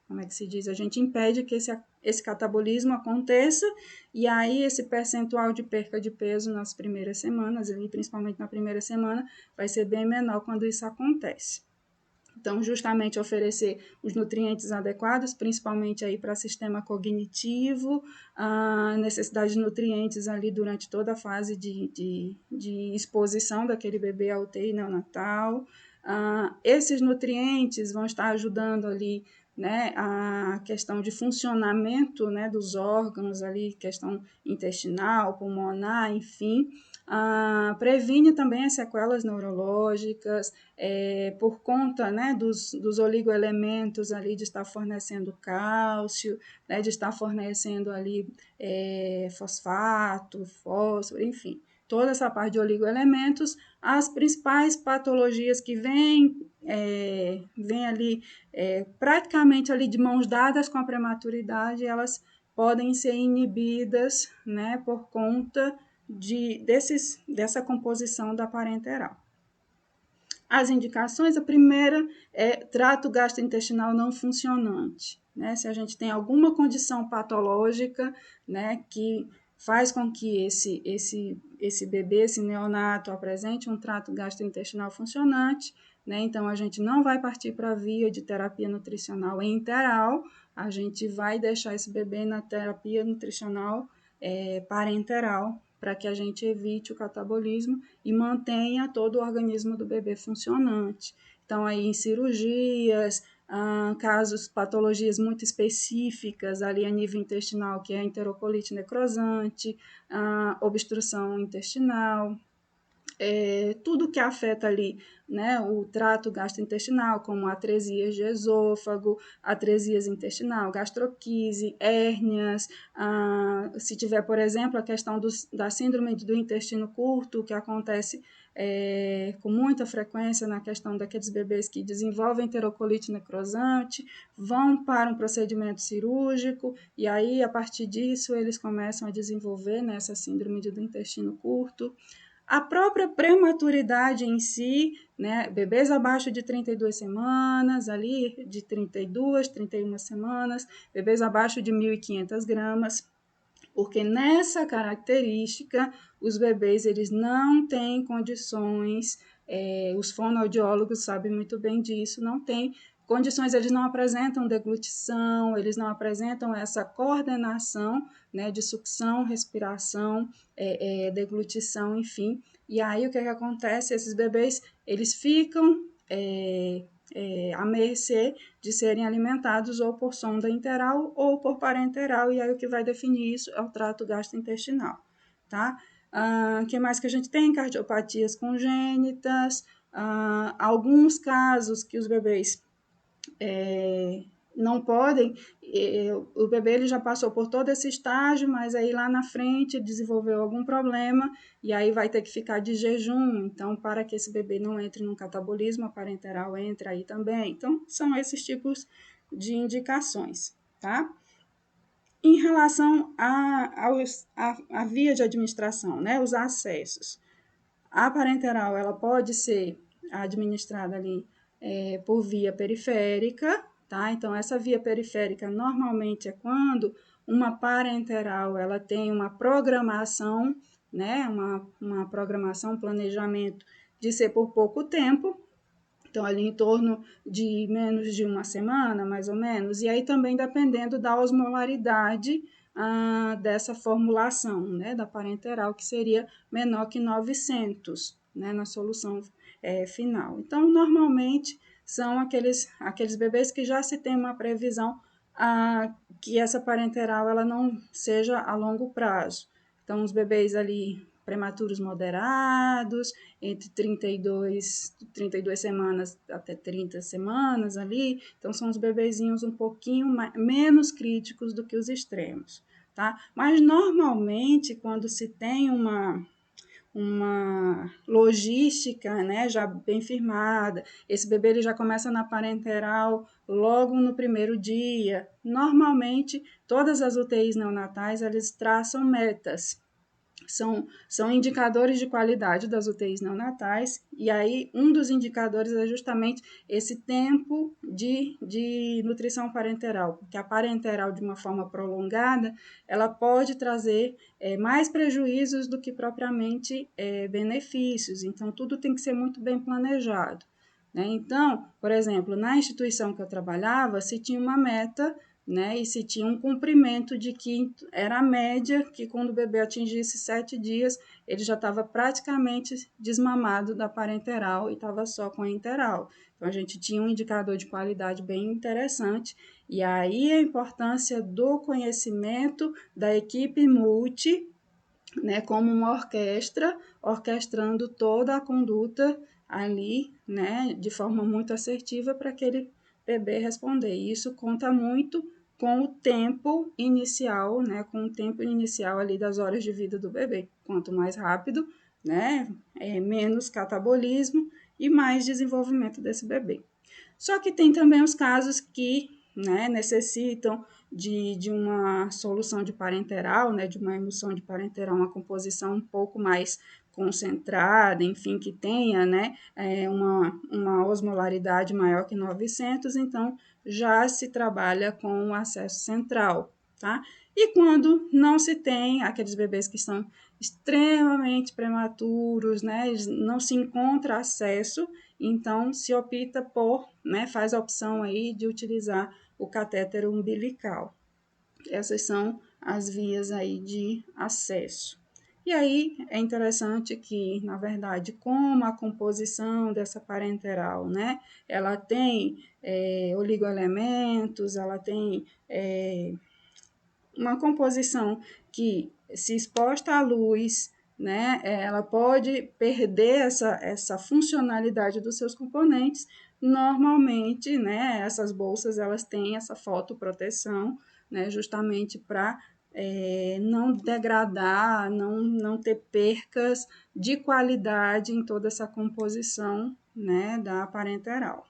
como é que se diz? A gente impede que esse catabolismo aconteça, e aí esse percentual de perca de peso nas primeiras semanas, ali, principalmente na primeira semana, vai ser bem menor quando isso acontece. Então, justamente oferecer os nutrientes adequados, principalmente aí para sistema cognitivo, a necessidade de nutrientes ali durante toda a fase de exposição daquele bebê à UTI neonatal. Esses nutrientes vão estar ajudando ali, né, a questão de funcionamento, né, dos órgãos ali, questão intestinal, pulmonar, enfim. Previne também as sequelas neurológicas, por conta, né, dos oligoelementos ali, de estar fornecendo cálcio, né, de estar fornecendo ali fosfato, fósforo, enfim, toda essa parte de oligoelementos. As principais patologias que vêm ali praticamente ali de mãos dadas com a prematuridade, elas podem ser inibidas, né, por conta dessa composição da parenteral. As indicações, a primeira é trato gastrointestinal não funcionante, né? Se a gente tem alguma condição patológica, né, que faz com que esse bebê, esse neonato, apresente um trato gastrointestinal funcionante, né? Então, a gente não vai partir para a via de terapia nutricional enteral, a gente vai deixar esse bebê na terapia nutricional parenteral, para que a gente evite o catabolismo e mantenha todo o organismo do bebê funcionante. Então, aí em cirurgias, casos, patologias muito específicas ali a nível intestinal, que é a enterocolite necrosante, obstrução intestinal, tudo que afeta ali, né, o trato gastrointestinal, como atresias de esôfago, atresias intestinal, gastroquise, hérnias, se tiver, por exemplo, a questão da síndrome do intestino curto, que acontece com muita frequência na questão daqueles bebês que desenvolvem enterocolite necrosante, vão para um procedimento cirúrgico, e aí, a partir disso, eles começam a desenvolver, né, essa síndrome do intestino curto. A própria prematuridade em si, né, bebês abaixo de 32 semanas, ali de 32, 31 semanas, bebês abaixo de 1.500 gramas, porque nessa característica, os bebês eles não têm condições, os fonoaudiólogos sabem muito bem disso, não têm condições, eles não apresentam deglutição, eles não apresentam essa coordenação, né, de sucção, respiração, deglutição, enfim. E aí o que acontece? Esses bebês, eles ficam à mercê de serem alimentados ou por sonda enteral ou por parenteral, e aí o que vai definir isso é o trato gastrointestinal, tá? Que mais que a gente tem? Cardiopatias congênitas, alguns casos que os bebês não podem, o bebê ele já passou por todo esse estágio, mas aí lá na frente desenvolveu algum problema e aí vai ter que ficar de jejum. Então, para que esse bebê não entre num catabolismo, a parenteral entra aí também. Então, são esses tipos de indicações, tá? Em relação à via de administração, né, os acessos, a parenteral ela pode ser administrada ali por via periférica, tá? Então, essa via periférica normalmente é quando uma parenteral ela tem uma programação, né? Uma programação, um planejamento de ser por pouco tempo. Então, ali em torno de menos de uma semana, mais ou menos, e aí também dependendo da osmolaridade dessa formulação, né, da parenteral, que seria menor que 900, né, na solução final. Então, normalmente, são aqueles bebês que já se tem uma previsão que essa parenteral ela não seja a longo prazo. Então, os bebês ali prematuros moderados, entre 32 semanas até 30 semanas ali. Então, são os bebezinhos um pouquinho menos críticos do que os extremos, tá? Mas, normalmente, quando se tem uma logística, né, já bem firmada. Esse bebê ele já começa na parenteral logo no primeiro dia. Normalmente, todas as UTIs neonatais, eles traçam metas. São indicadores de qualidade das UTIs neonatais, e aí um dos indicadores é justamente esse tempo de nutrição parenteral, porque a parenteral, de uma forma prolongada, ela pode trazer mais prejuízos do que propriamente benefícios, então tudo tem que ser muito bem planejado. Né? Então, por exemplo, na instituição que eu trabalhava, se tinha uma meta, né? E se tinha um cumprimento de que era a média, que quando o bebê atingisse 7 dias, ele já estava praticamente desmamado da parenteral e estava só com a enteral. Então, a gente tinha um indicador de qualidade bem interessante. E aí a importância do conhecimento da equipe multi, né, como uma orquestra, orquestrando toda a conduta ali, né, de forma muito assertiva para aquele bebê responder. E isso conta muito com o tempo inicial, né, com o tempo inicial ali das horas de vida do bebê. Quanto mais rápido, né, menos catabolismo e mais desenvolvimento desse bebê. Só que tem também os casos que, né, necessitam de uma solução de parenteral, né, de uma emulsão de parenteral, uma composição um pouco mais concentrada, enfim, que tenha, né, uma osmolaridade maior que 900, então já se trabalha com o acesso central, tá? E quando não se tem aqueles bebês que são extremamente prematuros, né, não se encontra acesso, então se opta por, né, faz a opção aí de utilizar o catéter umbilical. Essas são as vias aí de acesso. E aí é interessante que, na verdade, como a composição dessa parenteral, né, ela tem oligoelementos, ela tem uma composição que, se exposta à luz, né, ela pode perder essa funcionalidade dos seus componentes. Normalmente, né, essas bolsas elas têm essa fotoproteção, né, justamente para não degradar, não ter percas de qualidade em toda essa composição, né, da parenteral.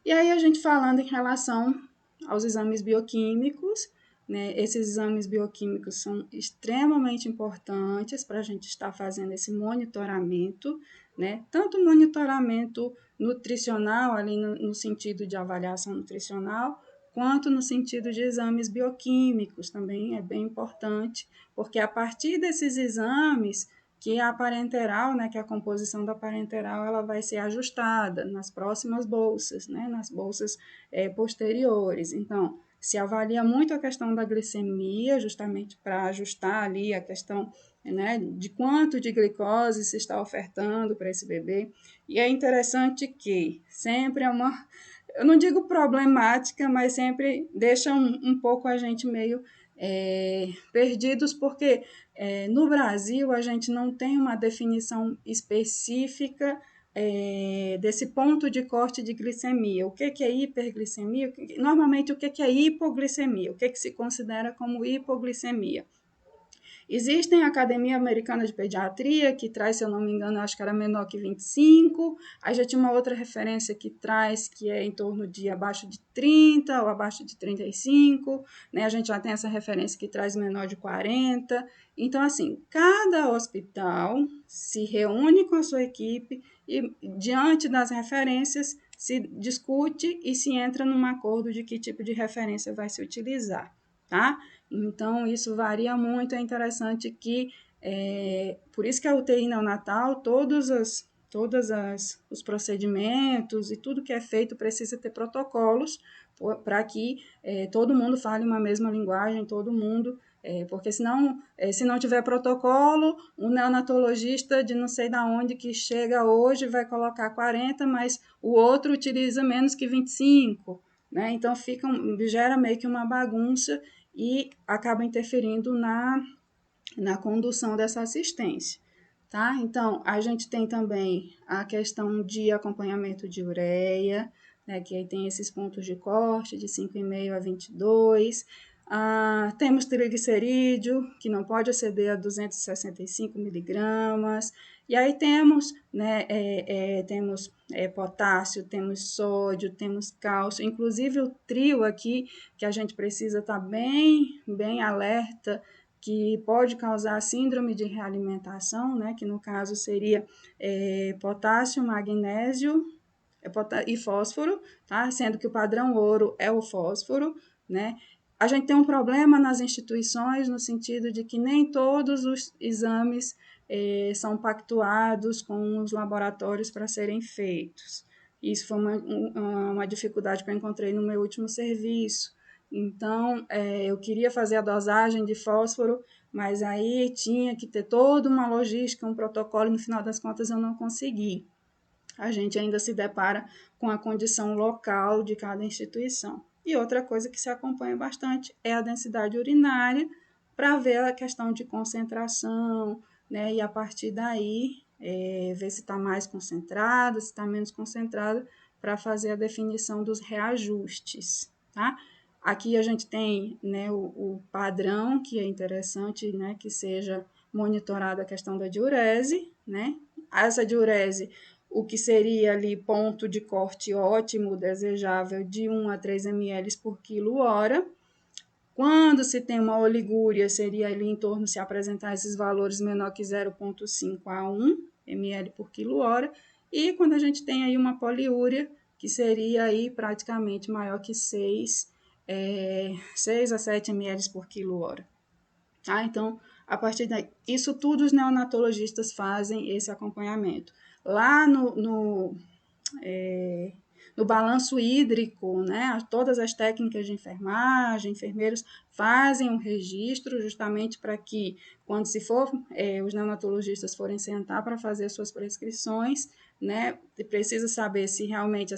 E aí a gente falando em relação aos exames bioquímicos, né, esses exames bioquímicos são extremamente importantes para a gente estar fazendo esse monitoramento, né, tanto monitoramento nutricional, ali no sentido de avaliação nutricional, quanto no sentido de exames bioquímicos, também é bem importante, porque a partir desses exames que a parenteral, né, que a composição da parenteral ela vai ser ajustada nas próximas bolsas, né, nas bolsas posteriores. Então, se avalia muito a questão da glicemia, justamente para ajustar ali a questão, né, de quanto de glicose se está ofertando para esse bebê. E é interessante que sempre é eu não digo problemática, mas sempre deixa um pouco a gente meio perdidos, porque no Brasil a gente não tem uma definição específica desse ponto de corte de glicemia. O que é hiperglicemia? Normalmente, o que é hipoglicemia? O que se considera como hipoglicemia? Existem a Academia Americana de Pediatria, que traz, se eu não me engano, acho que era menor que 25. Aí já tinha uma outra referência que traz, que é em torno de abaixo de 30 ou abaixo de 35. Né? A gente já tem essa referência que traz menor de 40. Então, assim, cada hospital se reúne com a sua equipe e, diante das referências, se discute e se entra num acordo de que tipo de referência vai se utilizar, tá? Então, isso varia muito, é interessante que, por isso que a UTI neonatal, todos todos os procedimentos e tudo que é feito precisa ter protocolos para que todo mundo fale uma mesma linguagem, todo mundo, porque senão, se não tiver protocolo, um neonatologista de não sei da onde que chega hoje vai colocar 40, mas o outro utiliza menos que 25, né? Então gera meio que uma bagunça e acaba interferindo na condução dessa assistência. Tá? Então, a gente tem também a questão de acompanhamento de ureia, né, que aí tem esses pontos de corte de 5,5 a 22. Temos triglicerídeo, que não pode exceder a 265 miligramas. E aí temos, né, temos potássio, temos sódio, temos cálcio, inclusive o trio aqui, que a gente precisa estar bem alerta, que pode causar síndrome de realimentação, né, que no caso seria potássio, magnésio e fósforo, tá? Sendo que o padrão ouro é o fósforo, né? A gente tem um problema nas instituições no sentido de que nem todos os exames são pactuados com os laboratórios para serem feitos. Isso foi uma dificuldade que eu encontrei no meu último serviço. Então, eu queria fazer a dosagem de fósforo, mas aí tinha que ter toda uma logística, um protocolo, e no final das contas eu não consegui. A gente ainda se depara com a condição local de cada instituição. E outra coisa que se acompanha bastante é a densidade urinária, para ver a questão de concentração, né? E a partir daí, ver se está mais concentrada, se está menos concentrada, para fazer a definição dos reajustes, tá? Aqui a gente tem, né, o padrão, que é interessante, né, que seja monitorada a questão da diurese, né? Essa diurese, o que seria ali ponto de corte ótimo, desejável, de 1 a 3 ml por quilo-hora. Quando se tem uma oligúria, seria ali em torno, se apresentar esses valores menor que 0,5 a 1 ml por quilo-hora. E quando a gente tem aí uma poliúria, que seria aí praticamente maior que 6 a 7 ml por quilo-hora. Tá? Então, a partir daí, isso tudo os neonatologistas fazem esse acompanhamento. Lá no balanço hídrico, né, todas as técnicas de enfermagem, enfermeiros fazem um registro justamente para que, quando os neonatologistas forem sentar para fazer suas prescrições, né, precisa saber se realmente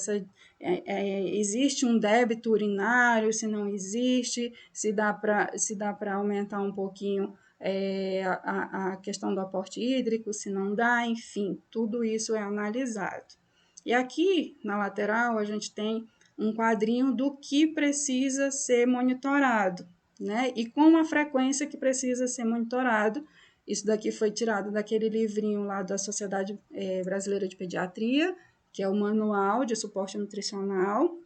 existe um débito urinário, se não existe, se dá para aumentar um pouquinho a questão do aporte hídrico, se não dá, enfim, tudo isso é analisado. E aqui, na lateral, a gente tem um quadrinho do que precisa ser monitorado, né? E com a frequência que precisa ser monitorado. Isso daqui foi tirado daquele livrinho lá da Sociedade Brasileira de Pediatria, que é o Manual de Suporte Nutricional.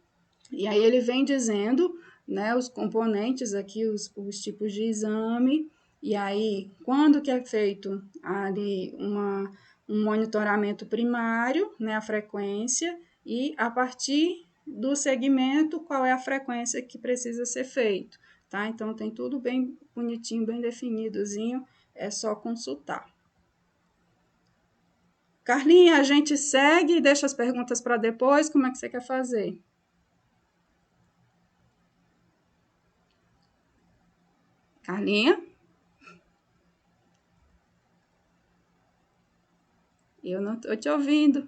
E aí ele vem dizendo, né, os componentes aqui, os tipos de exame, e aí quando que é feito ali um monitoramento primário, né, a frequência, e a partir do segmento, qual é a frequência que precisa ser feito, tá? Então, tem tudo bem bonitinho, bem definidozinho, é só consultar. Carlinha, a gente segue e deixa as perguntas para depois, como é que você quer fazer? Carlinha? Eu não estou te ouvindo.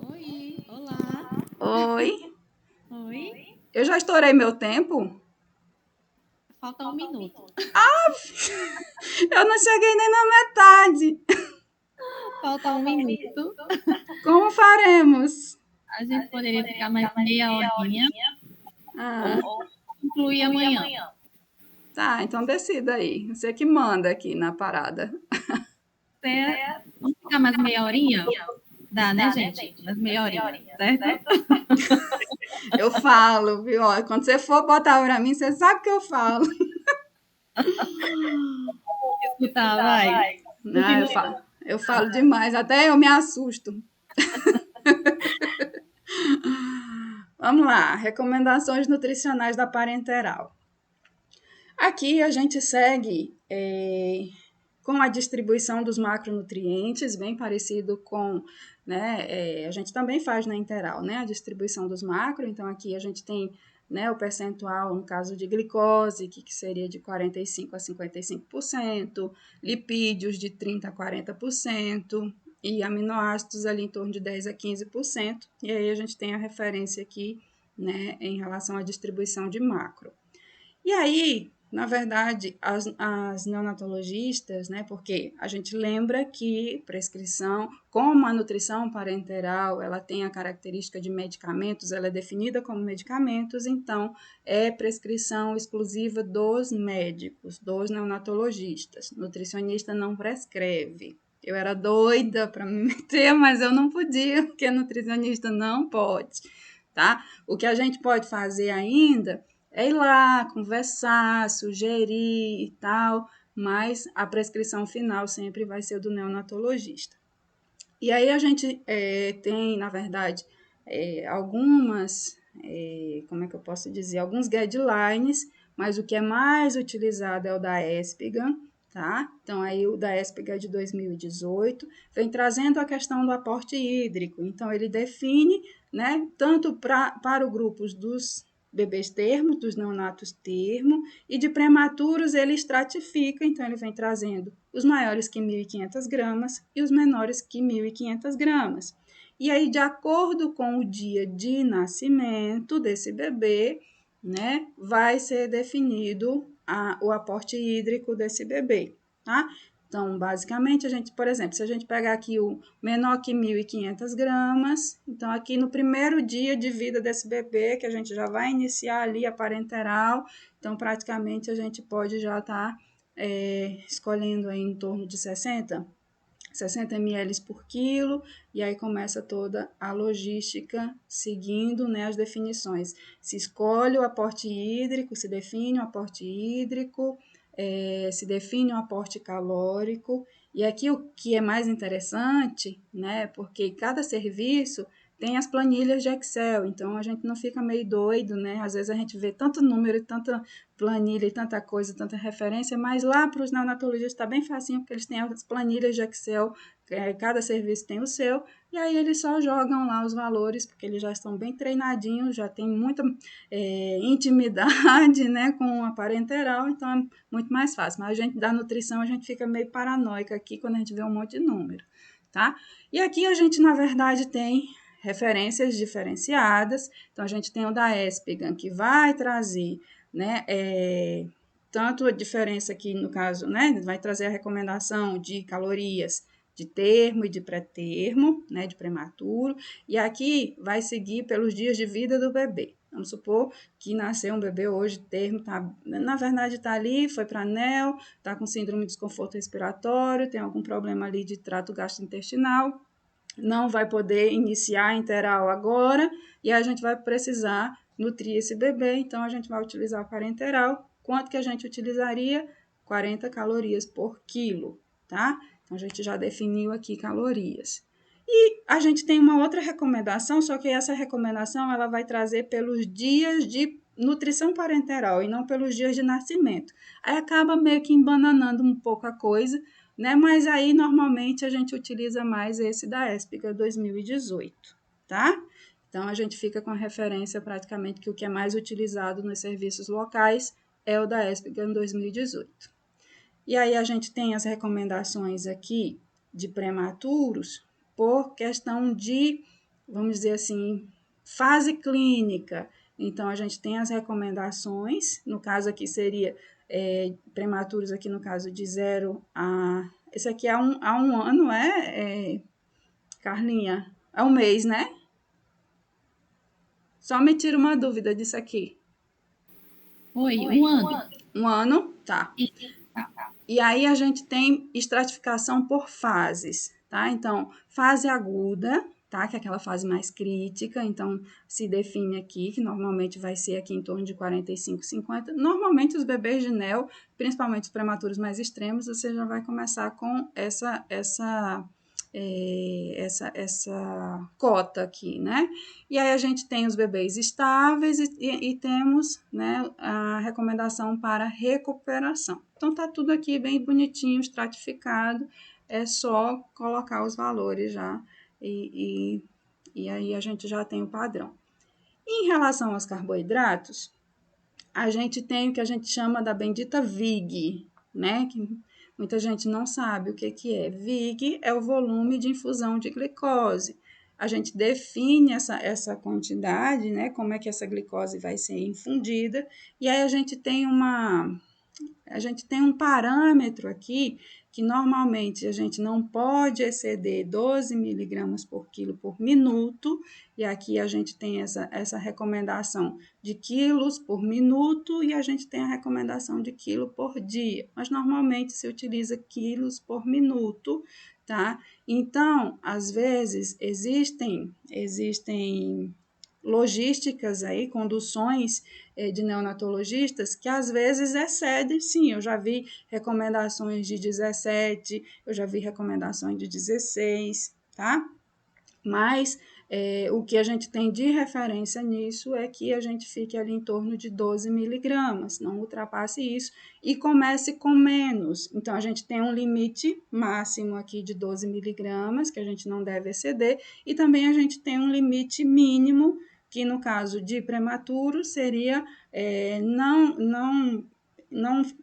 Oi, olá. Oi. Oi. Eu já estourei meu tempo? Falta um minuto. Eu não cheguei nem na metade. Falta um minuto. Como faremos? A gente poderia ficar mais meia horinha ou concluir amanhã. Tá, então decida aí. Você que manda aqui na parada. Vamos ficar mais meia horinha? Dá, né, gente? Mais meia horinha, certo? Eu falo, viu? Quando você for botar pra mim, você sabe que eu falo. Escutar, vai. Eu falo demais, até eu me assusto. Vamos lá, recomendações nutricionais da parenteral. Aqui a gente segue com a distribuição dos macronutrientes, bem parecido com, né, a gente também faz na Integral, né, a distribuição dos macro, então aqui a gente tem, né, o percentual, no caso de glicose, que seria de 45% a 55%, lipídios de 30% a 40%, e aminoácidos ali em torno de 10% a 15%, e aí a gente tem a referência aqui, né, em relação à distribuição de macro. E aí, na verdade, as neonatologistas, né, porque a gente lembra que prescrição, como a nutrição parenteral, ela tem a característica de medicamentos, ela é definida como medicamentos, então é prescrição exclusiva dos médicos, dos neonatologistas. Nutricionista não prescreve. Eu era doida para me meter, mas eu não podia, porque nutricionista não pode, tá? O que a gente pode fazer ainda é ir lá, conversar, sugerir e tal, mas a prescrição final sempre vai ser do neonatologista. E aí a gente tem, na verdade, algumas, como é que eu posso dizer, alguns guidelines, mas o que é mais utilizado é o da ESPGHAN, tá? Então, aí o da ESPGHAN de 2018 vem trazendo a questão do aporte hídrico. Então, ele define, né, tanto para os grupos dos bebês termo, dos neonatos termo, e de prematuros ele estratifica, então ele vem trazendo os maiores que 1.500 gramas e os menores que 1.500 gramas. E aí, de acordo com o dia de nascimento desse bebê, né, vai ser definido o aporte hídrico desse bebê, tá? Então, basicamente, a gente, por exemplo, se a gente pegar aqui o menor que 1.500 gramas, então aqui no primeiro dia de vida desse bebê, que a gente já vai iniciar ali a parenteral, então praticamente a gente pode já estar escolhendo aí em torno de 60 ml por quilo, e aí começa toda a logística seguindo, né, as definições. Se escolhe o aporte hídrico, se define o aporte hídrico, se define o aporte calórico, e aqui o que é mais interessante, né, porque cada serviço tem as planilhas de Excel, então a gente não fica meio doido, né? Às vezes a gente vê tanto número, tanta planilha e tanta coisa, tanta referência, mas lá para os neonatologistas está bem facinho, porque eles têm as planilhas de Excel, cada serviço tem o seu, e aí eles só jogam lá os valores, porque eles já estão bem treinadinhos, já tem muita intimidade, né, com a parenteral, então é muito mais fácil. Mas a gente da nutrição, a gente fica meio paranoica aqui quando a gente vê um monte de número, tá? E aqui a gente, na verdade, tem referências diferenciadas. Então, a gente tem o da ESPGHAN, que vai trazer, né, tanto a diferença aqui, no caso, né, vai trazer a recomendação de calorias de termo e de pré-termo, né, de prematuro, e aqui vai seguir pelos dias de vida do bebê. Vamos supor que nasceu um bebê hoje, termo, tá, na verdade está ali, foi para anel, está com síndrome de desconforto respiratório, tem algum problema ali de trato gastrointestinal, não vai poder iniciar a interal agora, e a gente vai precisar nutrir esse bebê, então a gente vai utilizar a parenteral. Quanto que a gente utilizaria? 40 calorias por quilo, tá? Então a gente já definiu aqui calorias. E a gente tem uma outra recomendação, só que essa recomendação ela vai trazer pelos dias de nutrição parenteral e não pelos dias de nascimento. Aí acaba meio que embananando um pouco a coisa, né? Mas aí normalmente a gente utiliza mais esse da ESPGHAN 2018, tá? Então a gente fica com a referência praticamente que o que é mais utilizado nos serviços locais é o da ESPGHAN 2018. E aí a gente tem as recomendações aqui de prematuros por questão de, vamos dizer assim, fase clínica. Então a gente tem as recomendações, no caso aqui seria prematuros aqui no caso de 0 a... Esse aqui é a um ano, Carlinha? É um mês, né? Só me tira uma dúvida disso aqui. Oi, um ano. Um ano? Tá. E aí a gente tem estratificação por fases, tá? Então, fase aguda, tá? Que é aquela fase mais crítica, então se define aqui, que normalmente vai ser aqui em torno de 45, 50. Normalmente os bebês de NEO, principalmente os prematuros mais extremos, você já vai começar com essa essa cota aqui, né? E aí a gente tem os bebês estáveis e temos, né, a recomendação para recuperação. Então tá tudo aqui bem bonitinho, estratificado, é só colocar os valores já e aí a gente já tem o padrão. Em relação aos carboidratos, a gente tem o que a gente chama da bendita VIG, né? Que muita gente não sabe o que é. VIG é o volume de infusão de glicose. A gente define essa quantidade, né? Como é que essa glicose vai ser infundida, e aí a gente tem um parâmetro aqui que normalmente a gente não pode exceder 12 miligramas por quilo por minuto, e aqui a gente tem essa recomendação de quilos por minuto e a gente tem a recomendação de quilo por dia, mas normalmente se utiliza quilos por minuto, tá? Então, às vezes existem logísticas aí, conduções de neonatologistas que às vezes excedem, sim, eu já vi recomendações de 17, eu já vi recomendações de 16, tá? Mas o que a gente tem de referência nisso é que a gente fique ali em torno de 12 miligramas, não ultrapasse isso e comece com menos. Então, a gente tem um limite máximo aqui de 12 miligramas, que a gente não deve exceder, e também a gente tem um limite mínimo, que no caso de prematuro seria não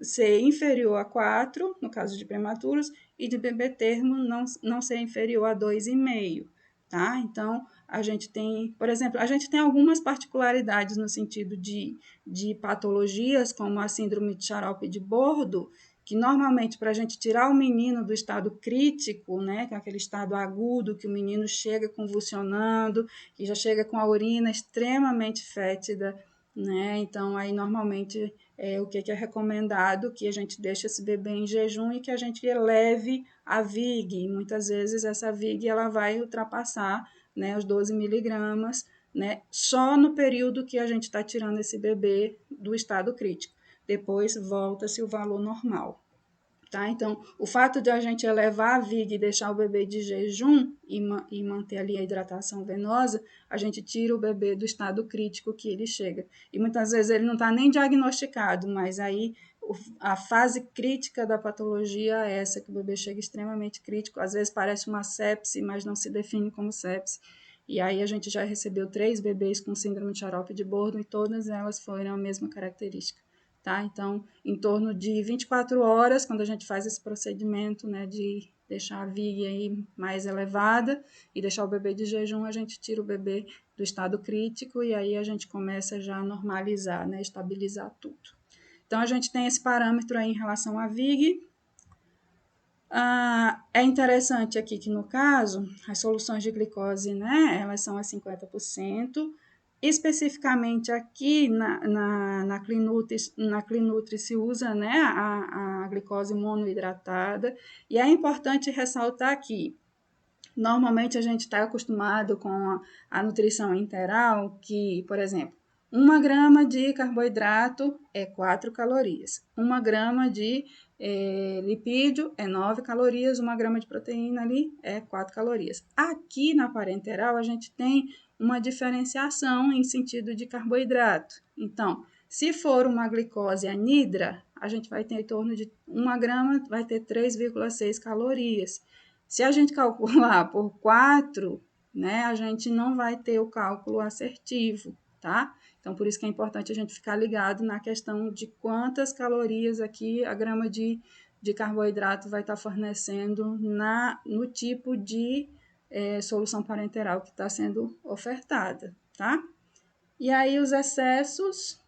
ser inferior a 4, no caso de prematuros, e de bebê termo não ser inferior a 2,5. Tá? Então, a gente tem, por exemplo, a gente tem algumas particularidades no sentido de patologias, como a síndrome de Xarope de Bordo, que normalmente para a gente tirar o menino do estado crítico, né, que é aquele estado agudo, que o menino chega convulsionando, que já chega com a urina extremamente fétida, né, então aí normalmente o que é recomendado, que a gente deixe esse bebê em jejum e que a gente eleve a VIG. Muitas vezes essa VIG ela vai ultrapassar, né, os 12 miligramas, né, só no período que a gente está tirando esse bebê do estado crítico. Depois volta-se o valor normal. Tá? Então, o fato de a gente elevar a VIG e deixar o bebê de jejum e manter ali a hidratação venosa, a gente tira o bebê do estado crítico que ele chega. E muitas vezes ele não está nem diagnosticado, mas aí a fase crítica da patologia é essa, que o bebê chega extremamente crítico, às vezes parece uma sepse, mas não se define como sepse. E aí a gente já recebeu 3 bebês com síndrome de Xarope de Bordo e todas elas foram a mesma característica. Tá? Então, em torno de 24 horas, quando a gente faz esse procedimento, né, de deixar a VIG aí mais elevada e deixar o bebê de jejum, a gente tira o bebê do estado crítico e aí a gente começa já a normalizar, né, estabilizar tudo. Então, a gente tem esse parâmetro aí em relação à VIG. É interessante aqui que, no caso, as soluções de glicose, né, elas são a 50%. Especificamente aqui na Clinutri se usa, né, a glicose monoidratada, e é importante ressaltar aqui, normalmente a gente está acostumado com a nutrição integral, que, por exemplo, 1 grama de carboidrato é 4 calorias, 1 grama de lipídio é 9 calorias, 1 grama de proteína ali é 4 calorias. Aqui na parenteral a gente tem uma diferenciação em sentido de carboidrato. Então, se for uma glicose anidra, a gente vai ter em torno de 1 grama, vai ter 3,6 calorias. Se a gente calcular por 4, né, a gente não vai ter o cálculo assertivo, tá? Então, por isso que é importante a gente ficar ligado na questão de quantas calorias aqui a grama de carboidrato vai estar fornecendo no tipo de solução parenteral que está sendo ofertada, tá? E aí os excessos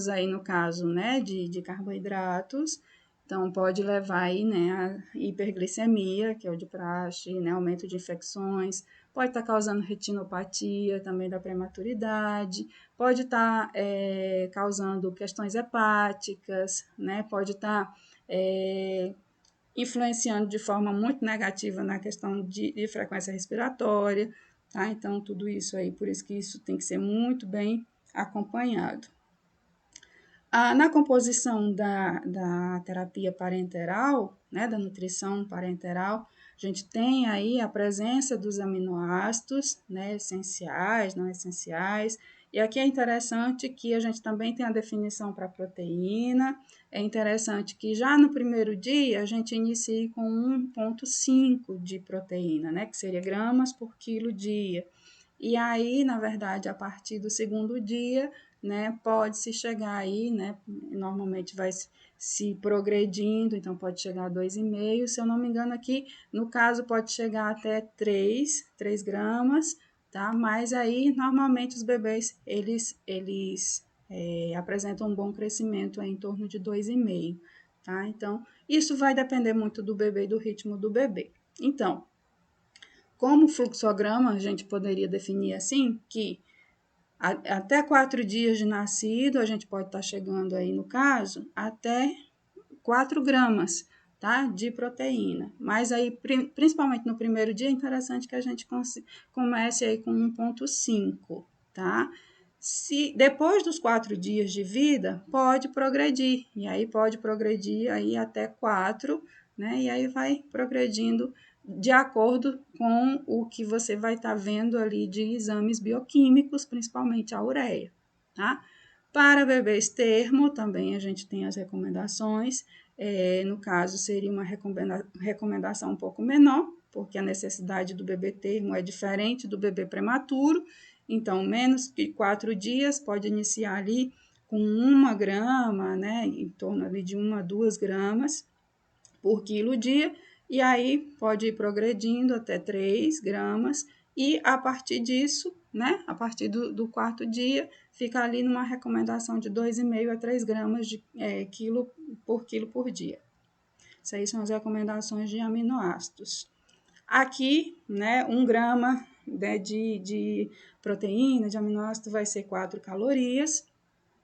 aí no caso, né, de carboidratos, então pode levar aí, né, a hiperglicemia, que é o de praxe, né, aumento de infecções, pode estar causando retinopatia também da prematuridade, pode estar causando questões hepáticas, né, pode estar influenciando de forma muito negativa na questão de frequência respiratória, tá? Então, tudo isso aí, por isso que isso tem que ser muito bem acompanhado. Na composição da terapia parenteral, né, da nutrição parenteral, a gente tem aí a presença dos aminoácidos, né, essenciais, não essenciais, e aqui é interessante que a gente também tem a definição para proteína, é interessante que já no primeiro dia a gente inicie com 1,5 de proteína, né, que seria gramas por quilo dia. E aí, na verdade, a partir do segundo dia, né, pode-se chegar aí, né, normalmente vai se progredindo, então pode chegar a 2,5, se eu não me engano aqui, no caso pode chegar até 3 gramas, tá? Mas aí, normalmente os bebês, eles apresentam um bom crescimento em torno de 2,5, tá? Então, isso vai depender muito do bebê e do ritmo do bebê. Então, como fluxograma, a gente poderia definir assim, que até 4 dias de nascido, a gente pode estar chegando aí, no caso, até 4 gramas, tá? De proteína. Mas aí, principalmente no primeiro dia, é interessante que a gente comece aí com 1,5, tá? Se depois dos 4 dias de vida, pode progredir, e aí pode progredir aí até 4, né? E aí vai progredindo de acordo com o que você vai estar vendo ali de exames bioquímicos, principalmente a ureia, tá? Para bebês termo, também a gente tem as recomendações, no caso seria uma recomendação um pouco menor, porque a necessidade do bebê termo é diferente do bebê prematuro, então menos de 4 dias, pode iniciar ali com 1 grama, né, em torno ali de 1 a 2 gramas por quilo dia, e aí pode ir progredindo até 3 gramas, e a partir disso, né, a partir do quarto dia, fica ali numa recomendação de 2,5 a 3 gramas de quilo por dia. Essas aí são as recomendações de aminoácidos. Aqui, né, 1 grama, né, de proteína, de aminoácido, vai ser 4 calorias.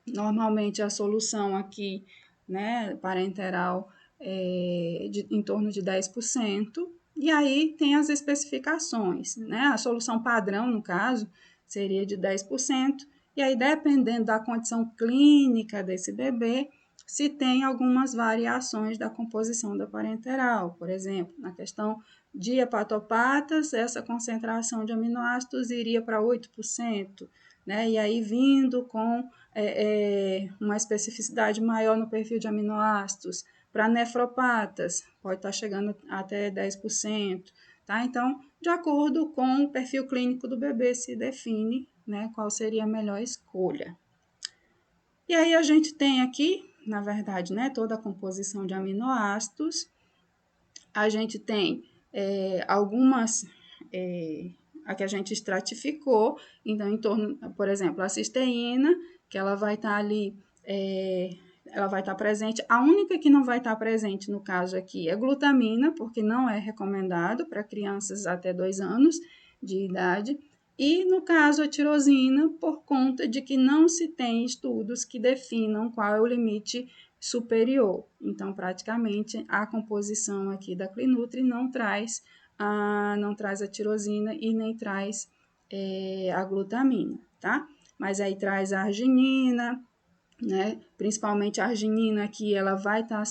Normalmente a solução aqui, né, parenteral, em torno de 10%. E aí tem as especificações, né? A solução padrão, no caso, seria de 10%. E aí, dependendo da condição clínica desse bebê, se tem algumas variações da composição da parenteral. Por exemplo, na questão de hepatopatas, essa concentração de aminoácidos iria para 8%, né? E aí, vindo com uma especificidade maior no perfil de aminoácidos. Para nefropatas, pode estar chegando até 10%, tá? Então, de acordo com o perfil clínico do bebê, se define, né, qual seria a melhor escolha. E aí a gente tem aqui, na verdade, né, toda a composição de aminoácidos. A gente tem algumas a que a gente estratificou, então, em torno, por exemplo, a cisteína, que ela vai estar ali, ela vai estar presente. A única que não vai estar presente, no caso aqui, é glutamina, porque não é recomendado para crianças até 2 anos de idade. E, no caso, a tirosina, por conta de que não se tem estudos que definam qual é o limite superior. Então, praticamente, a composição aqui da Clinutri não traz a tirosina e nem traz a glutamina, tá? Mas aí traz a arginina, né? Principalmente a arginina, que ela vai estar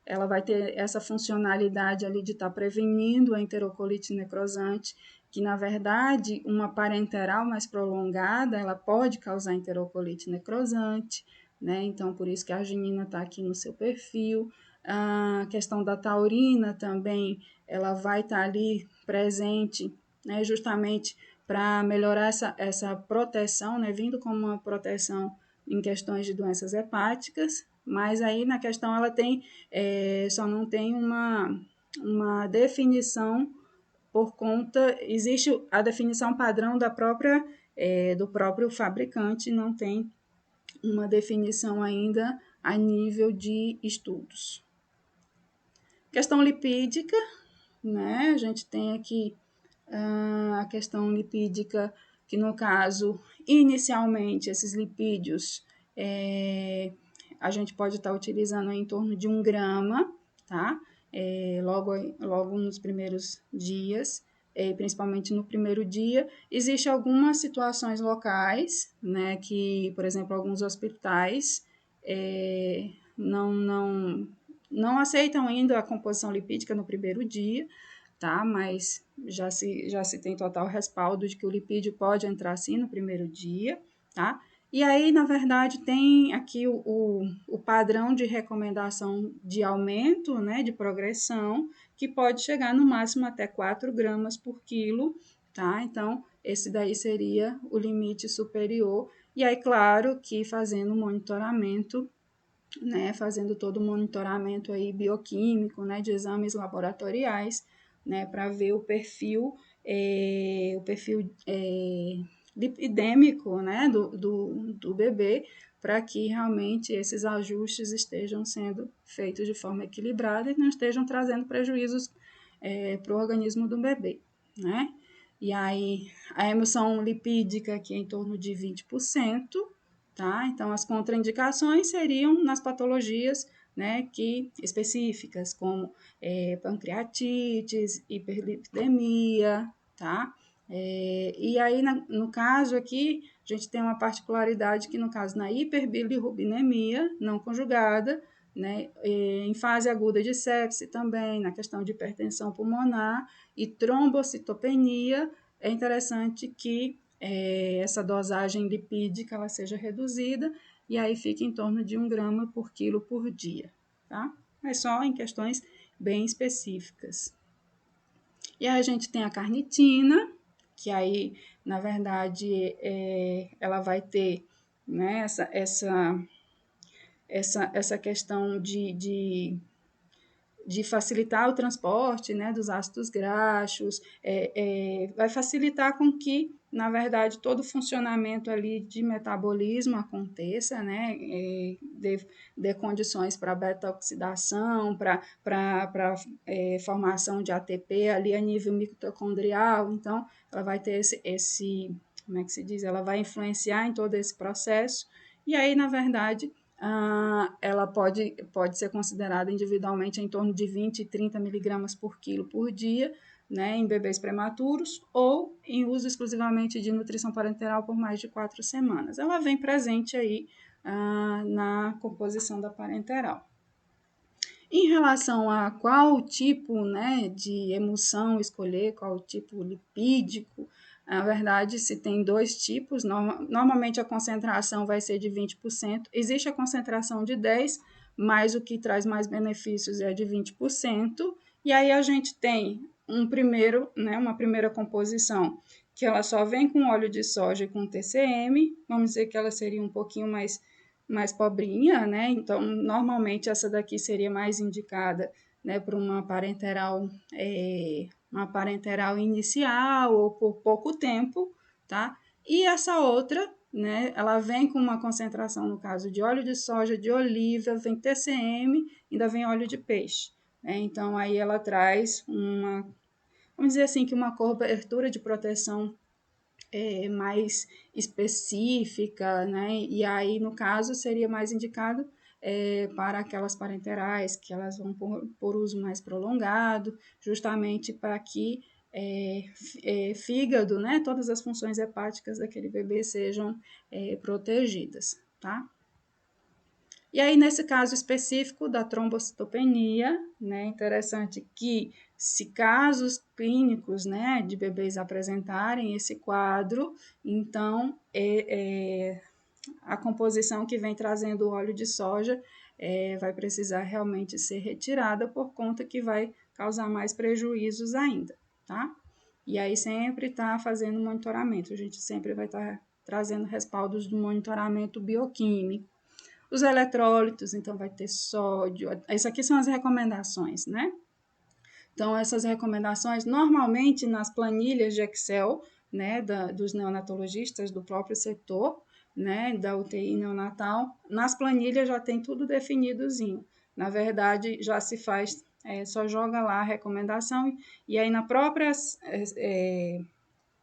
ela vai ter essa funcionalidade ali de estar prevenindo a enterocolite necrosante, que na verdade uma parenteral mais prolongada, ela pode causar enterocolite necrosante, né? Então por isso que a arginina está aqui no seu perfil. A questão da taurina também, ela vai estar ali presente, né? Justamente para melhorar essa proteção, né? Vindo como uma proteção em questões de doenças hepáticas, mas aí na questão ela tem, só não tem uma definição por conta, existe a definição padrão do próprio fabricante, não tem uma definição ainda a nível de estudos. Questão lipídica, né? A gente tem aqui a questão lipídica, que no caso, inicialmente, esses lipídios, a gente pode estar utilizando em torno de 1 grama, tá? Logo nos primeiros dias, principalmente no primeiro dia. Existem algumas situações locais, né, que, por exemplo, alguns hospitais, não aceitam ainda a composição lipídica no primeiro dia, tá? Mas já se tem total respaldo de que o lipídio pode entrar sim no primeiro dia, tá? E aí, na verdade, tem aqui o padrão de recomendação de aumento, né, de progressão, que pode chegar no máximo até 4 gramas por quilo, tá? Então, esse daí seria o limite superior. E aí, claro que fazendo monitoramento, né, fazendo todo o monitoramento aí bioquímico, né, de exames laboratoriais, né, para ver o perfil lipidêmico, né, do bebê, para que realmente esses ajustes estejam sendo feitos de forma equilibrada e não estejam trazendo prejuízos para o organismo do bebê, né? E aí, a emulsão lipídica aqui é em torno de 20%, tá? Então, as contraindicações seriam nas patologias, né, específicas, como pancreatites, hiperlipidemia, tá? E aí, no caso aqui, a gente tem uma particularidade que, no caso, na hiperbilirrubinemia não conjugada, né, em fase aguda de sepse também, na questão de hipertensão pulmonar e trombocitopenia, é interessante que essa dosagem lipídica ela seja reduzida e aí fica em torno de 1 grama por quilo por dia, tá? Mas só em questões bem específicas. E aí a gente tem a carnitina, que aí, na verdade, ela vai ter, né, essa questão de facilitar o transporte, né, dos ácidos graxos, vai facilitar com que, na verdade, todo o funcionamento ali de metabolismo aconteça, né, dê condições para beta-oxidação, para formação de ATP ali a nível mitocondrial, então, ela vai ter como é que se diz? Ela vai influenciar em todo esse processo, e aí, na verdade, ela pode ser considerada individualmente em torno de 20 e 30 miligramas por quilo por dia, né, em bebês prematuros ou em uso exclusivamente de nutrição parenteral por mais de 4 semanas. Ela vem presente aí na composição da parenteral. Em relação a qual tipo, né, de emulsão escolher, qual tipo lipídico, na verdade, se tem 2 tipos, normalmente a concentração vai ser de 20%, existe a concentração de 10%, mas o que traz mais benefícios é de 20%, e aí a gente tem uma primeira composição, que ela só vem com óleo de soja e com TCM, vamos dizer que ela seria um pouquinho mais pobrinha, né? Então, normalmente essa daqui seria mais indicada, né, para uma parenteral inicial ou por pouco tempo, tá? E essa outra, né, ela vem com uma concentração, no caso de óleo de soja, de oliva, vem TCM, ainda vem óleo de peixe, né? Então, aí ela traz vamos dizer assim, que uma cobertura de proteção mais específica, né? E aí, no caso, seria mais indicado para aquelas parenterais que elas vão por uso mais prolongado, justamente para que fígado, né? Todas as funções hepáticas daquele bebê sejam protegidas, tá? E aí, nesse caso específico da trombocitopenia, né, interessante que se casos clínicos, né, de bebês apresentarem esse quadro, então a composição que vem trazendo o óleo de soja vai precisar realmente ser retirada por conta que vai causar mais prejuízos ainda, tá? E aí sempre tá fazendo monitoramento, a gente sempre vai estar trazendo respaldos do monitoramento bioquímico. Os eletrólitos, então, vai ter sódio. Essas aqui são as recomendações, né? Então, essas recomendações, normalmente, nas planilhas de Excel, né, dos neonatologistas do próprio setor, né, da UTI neonatal, nas planilhas já tem tudo definidozinho. Na verdade, já se faz, só joga lá a recomendação e aí na própria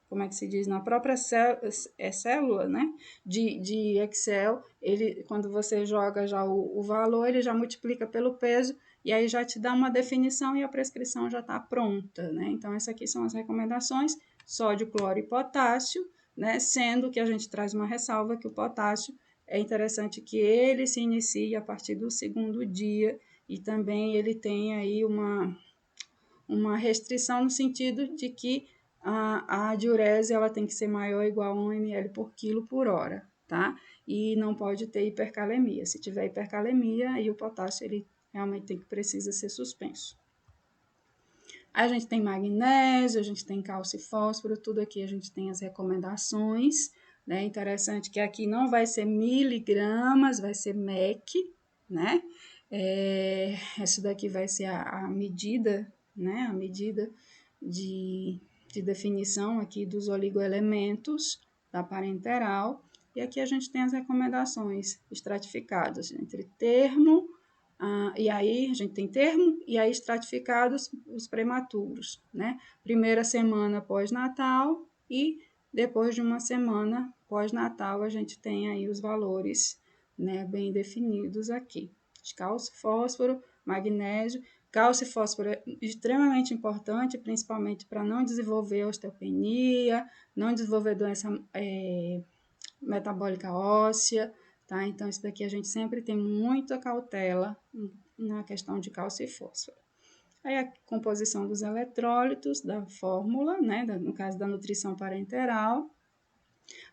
como é que se diz, na própria célula, né, de Excel, quando você joga já o valor, ele já multiplica pelo peso e aí já te dá uma definição e a prescrição já está pronta, né? Então, essas aqui são as recomendações, sódio, cloro e potássio, né? Sendo que a gente traz uma ressalva que o potássio é interessante que ele se inicie a partir do segundo dia e também ele tem aí uma restrição no sentido de que a diurese ela tem que ser maior ou igual a 1 ml por quilo por hora, tá? E não pode ter hipercalemia. Se tiver hipercalemia, aí o potássio ele realmente precisa ser suspenso. A gente tem magnésio, a gente tem cálcio e fósforo, tudo aqui a gente tem as recomendações, né? Interessante que aqui não vai ser miligramas, vai ser MEC, né? Essa daqui vai ser a medida, né? A medida de definição aqui dos oligoelementos da parenteral. E aqui a gente tem as recomendações estratificadas entre termo, e aí a gente tem termo, e aí estratificados os prematuros, né? Primeira semana pós-natal e depois de uma semana pós-natal a gente tem aí os valores, né, bem definidos aqui. Cálcio, fósforo, magnésio. Cálcio e fósforo é extremamente importante, principalmente para não desenvolver osteopenia, não desenvolver doença metabólica óssea, tá? Então, isso daqui a gente sempre tem muita cautela na questão de cálcio e fósforo. Aí a composição dos eletrólitos, da fórmula, né? No caso da nutrição parenteral.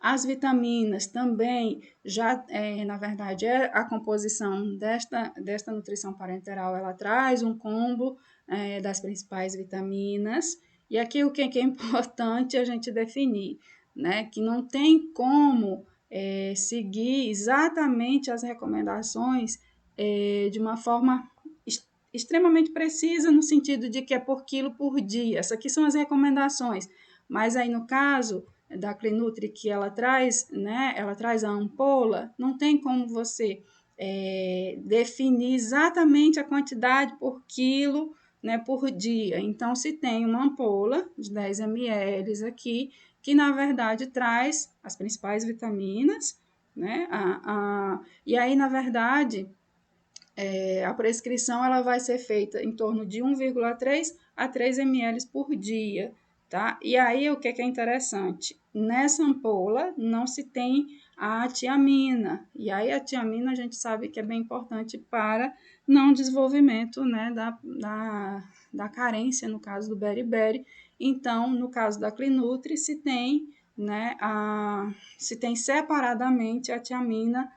As vitaminas também, já, na verdade, a composição desta nutrição parenteral, ela traz um combo das principais vitaminas. E aqui o que é importante a gente definir, né? Que não tem como seguir exatamente as recomendações de uma forma extremamente precisa, no sentido de que é por quilo por dia. Essas aqui são as recomendações. Mas aí, no caso da Clinutri, que ela traz, né, ela traz a ampola, não tem como você definir exatamente a quantidade por quilo, né, por dia. Então, se tem uma ampola de 10 ml aqui, que na verdade traz as principais vitaminas, né, e aí, na verdade, a prescrição ela vai ser feita em torno de 1,3 a 3 ml por dia, tá? E aí o que é interessante? Nessa ampola não se tem a tiamina, e aí a tiamina a gente sabe que é bem importante para não desenvolvimento, né, da carência, no caso do beriberi. Então, no caso da Clinutri, se tem, né, se tem separadamente a tiamina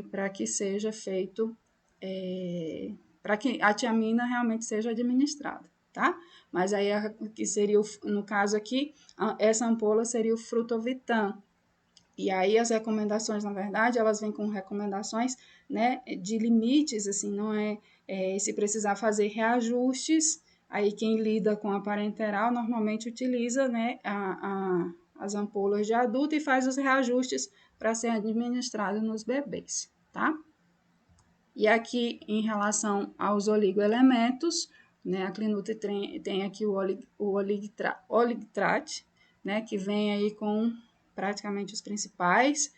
para que seja feito para que a tiamina realmente seja administrada, tá? Mas aí, que seria, no caso aqui, essa ampola seria o frutovitan. E aí as recomendações, na verdade, elas vêm com recomendações, né, de limites, assim, não se precisar fazer reajustes, aí quem lida com a parenteral normalmente utiliza, né, as ampolas de adulto e faz os reajustes para ser administrado nos bebês, tá? E aqui, em relação aos oligoelementos, né, a Clinutri tem aqui o Oligtrate, né, que vem aí com praticamente os principais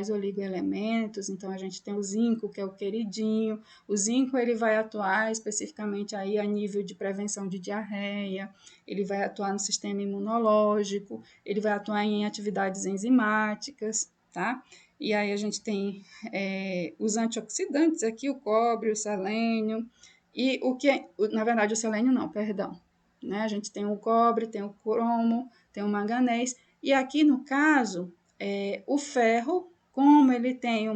oligoelementos. Então, a gente tem o zinco, que é o queridinho. O zinco, ele vai atuar especificamente aí a nível de prevenção de diarreia, ele vai atuar no sistema imunológico, ele vai atuar em atividades enzimáticas, tá? E aí a gente tem os antioxidantes aqui, o cobre, o selênio, e na verdade o selênio não, perdão, né? A gente tem o cobre, tem o cromo, tem o manganês, e aqui no caso, o ferro, como ele tem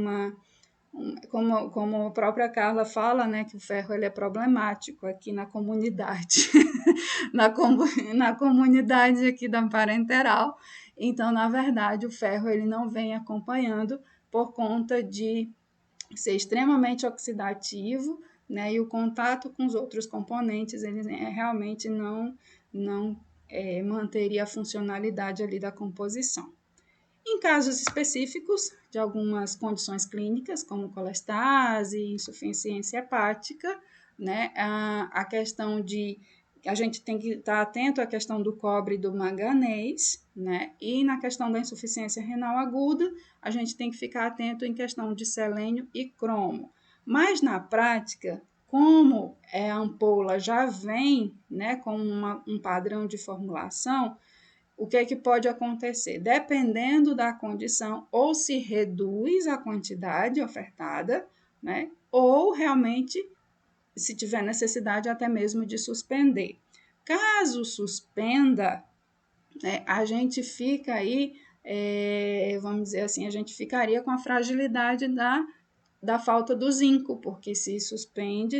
como a própria Carla fala, né, que o ferro ele é problemático aqui na comunidade, na comunidade aqui da parenteral. Então, na verdade, o ferro ele não vem acompanhando por conta de ser extremamente oxidativo, né, e o contato com os outros componentes ele realmente não manteria a funcionalidade ali da composição. Em casos específicos de algumas condições clínicas, como colestase, insuficiência hepática, né, a questão de a gente tem que estar atento à questão do cobre e do manganês, né, e na questão da insuficiência renal aguda, a gente tem que ficar atento em questão de selênio e cromo. Mas na prática, como a ampola já vem, né, com um padrão de formulação, o que é que pode acontecer? Dependendo da condição, ou se reduz a quantidade ofertada, né? Ou realmente, se tiver necessidade, até mesmo de suspender. Caso suspenda, né, a gente fica aí, vamos dizer assim, a gente ficaria com a fragilidade da falta do zinco, porque se suspende,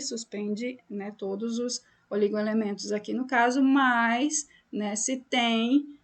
né, todos os oligoelementos aqui no caso, mas, né, se tem,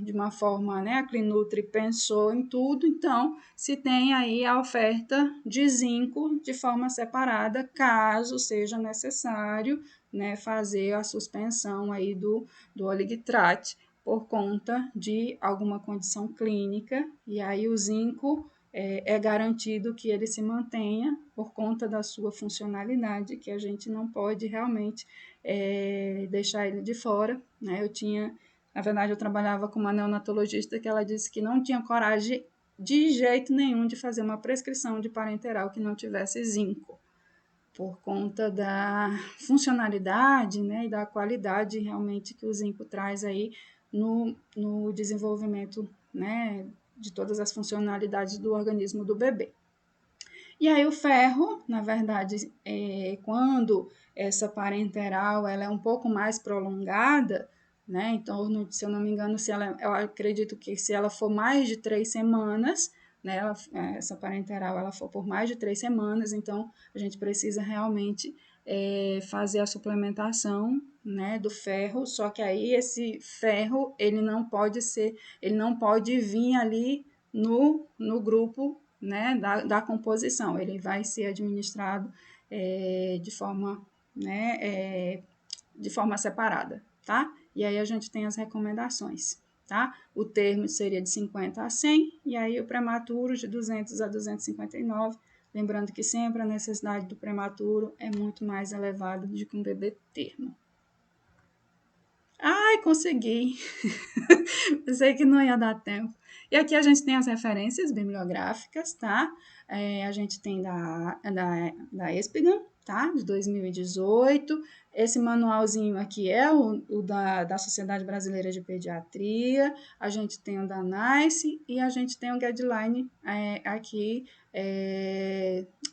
de uma forma, né, a Clinutri pensou em tudo, então se tem aí a oferta de zinco de forma separada, caso seja necessário, né, fazer a suspensão aí do Oligtrate por conta de alguma condição clínica, e aí o zinco é garantido que ele se mantenha por conta da sua funcionalidade, que a gente não pode realmente deixar ele de fora, né? Na verdade, eu trabalhava com uma neonatologista que ela disse que não tinha coragem de jeito nenhum de fazer uma prescrição de parenteral que não tivesse zinco, por conta da funcionalidade, né, e da qualidade realmente que o zinco traz aí no desenvolvimento, né, de todas as funcionalidades do organismo do bebê. E aí o ferro, na verdade, quando essa parenteral ela é um pouco mais prolongada, né, em torno, se eu não me engano, eu acredito que se ela for mais de 3 semanas, né, essa parenteral ela for por mais de 3 semanas, então a gente precisa realmente fazer a suplementação, né, do ferro, só que aí esse ferro ele não pode vir ali no grupo, né, da composição, ele vai ser administrado de forma, né, de forma separada, tá? E aí a gente tem as recomendações, tá? O termo seria de 50 a 100, e aí o prematuro de 200 a 259, lembrando que sempre a necessidade do prematuro é muito mais elevada do que um bebê termo. Ai, consegui! Pensei que não ia dar tempo. E aqui a gente tem as referências bibliográficas, tá? A gente tem da Espigam, tá? De 2018. Esse manualzinho aqui é o da Sociedade Brasileira de Pediatria. A gente tem o da NICE e a gente tem o guideline aqui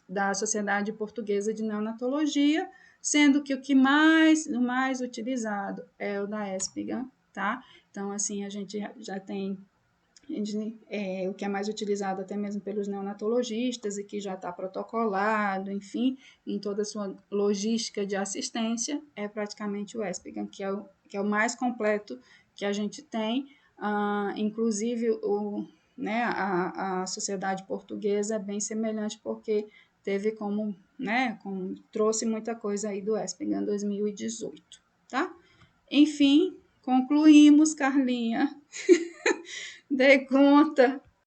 da Sociedade Portuguesa de Neonatologia, sendo que o mais utilizado é o da Espigam, tá? Então, assim, a gente já tem o que é mais utilizado até mesmo pelos neonatologistas e que já está protocolado, enfim, em toda a sua logística de assistência, é praticamente o Espigam, que é o mais completo que a gente tem. Inclusive, né, a sociedade portuguesa é bem semelhante, porque teve trouxe muita coisa aí do Espigam 2018, tá? Enfim, concluímos, Carlinha. Dei conta.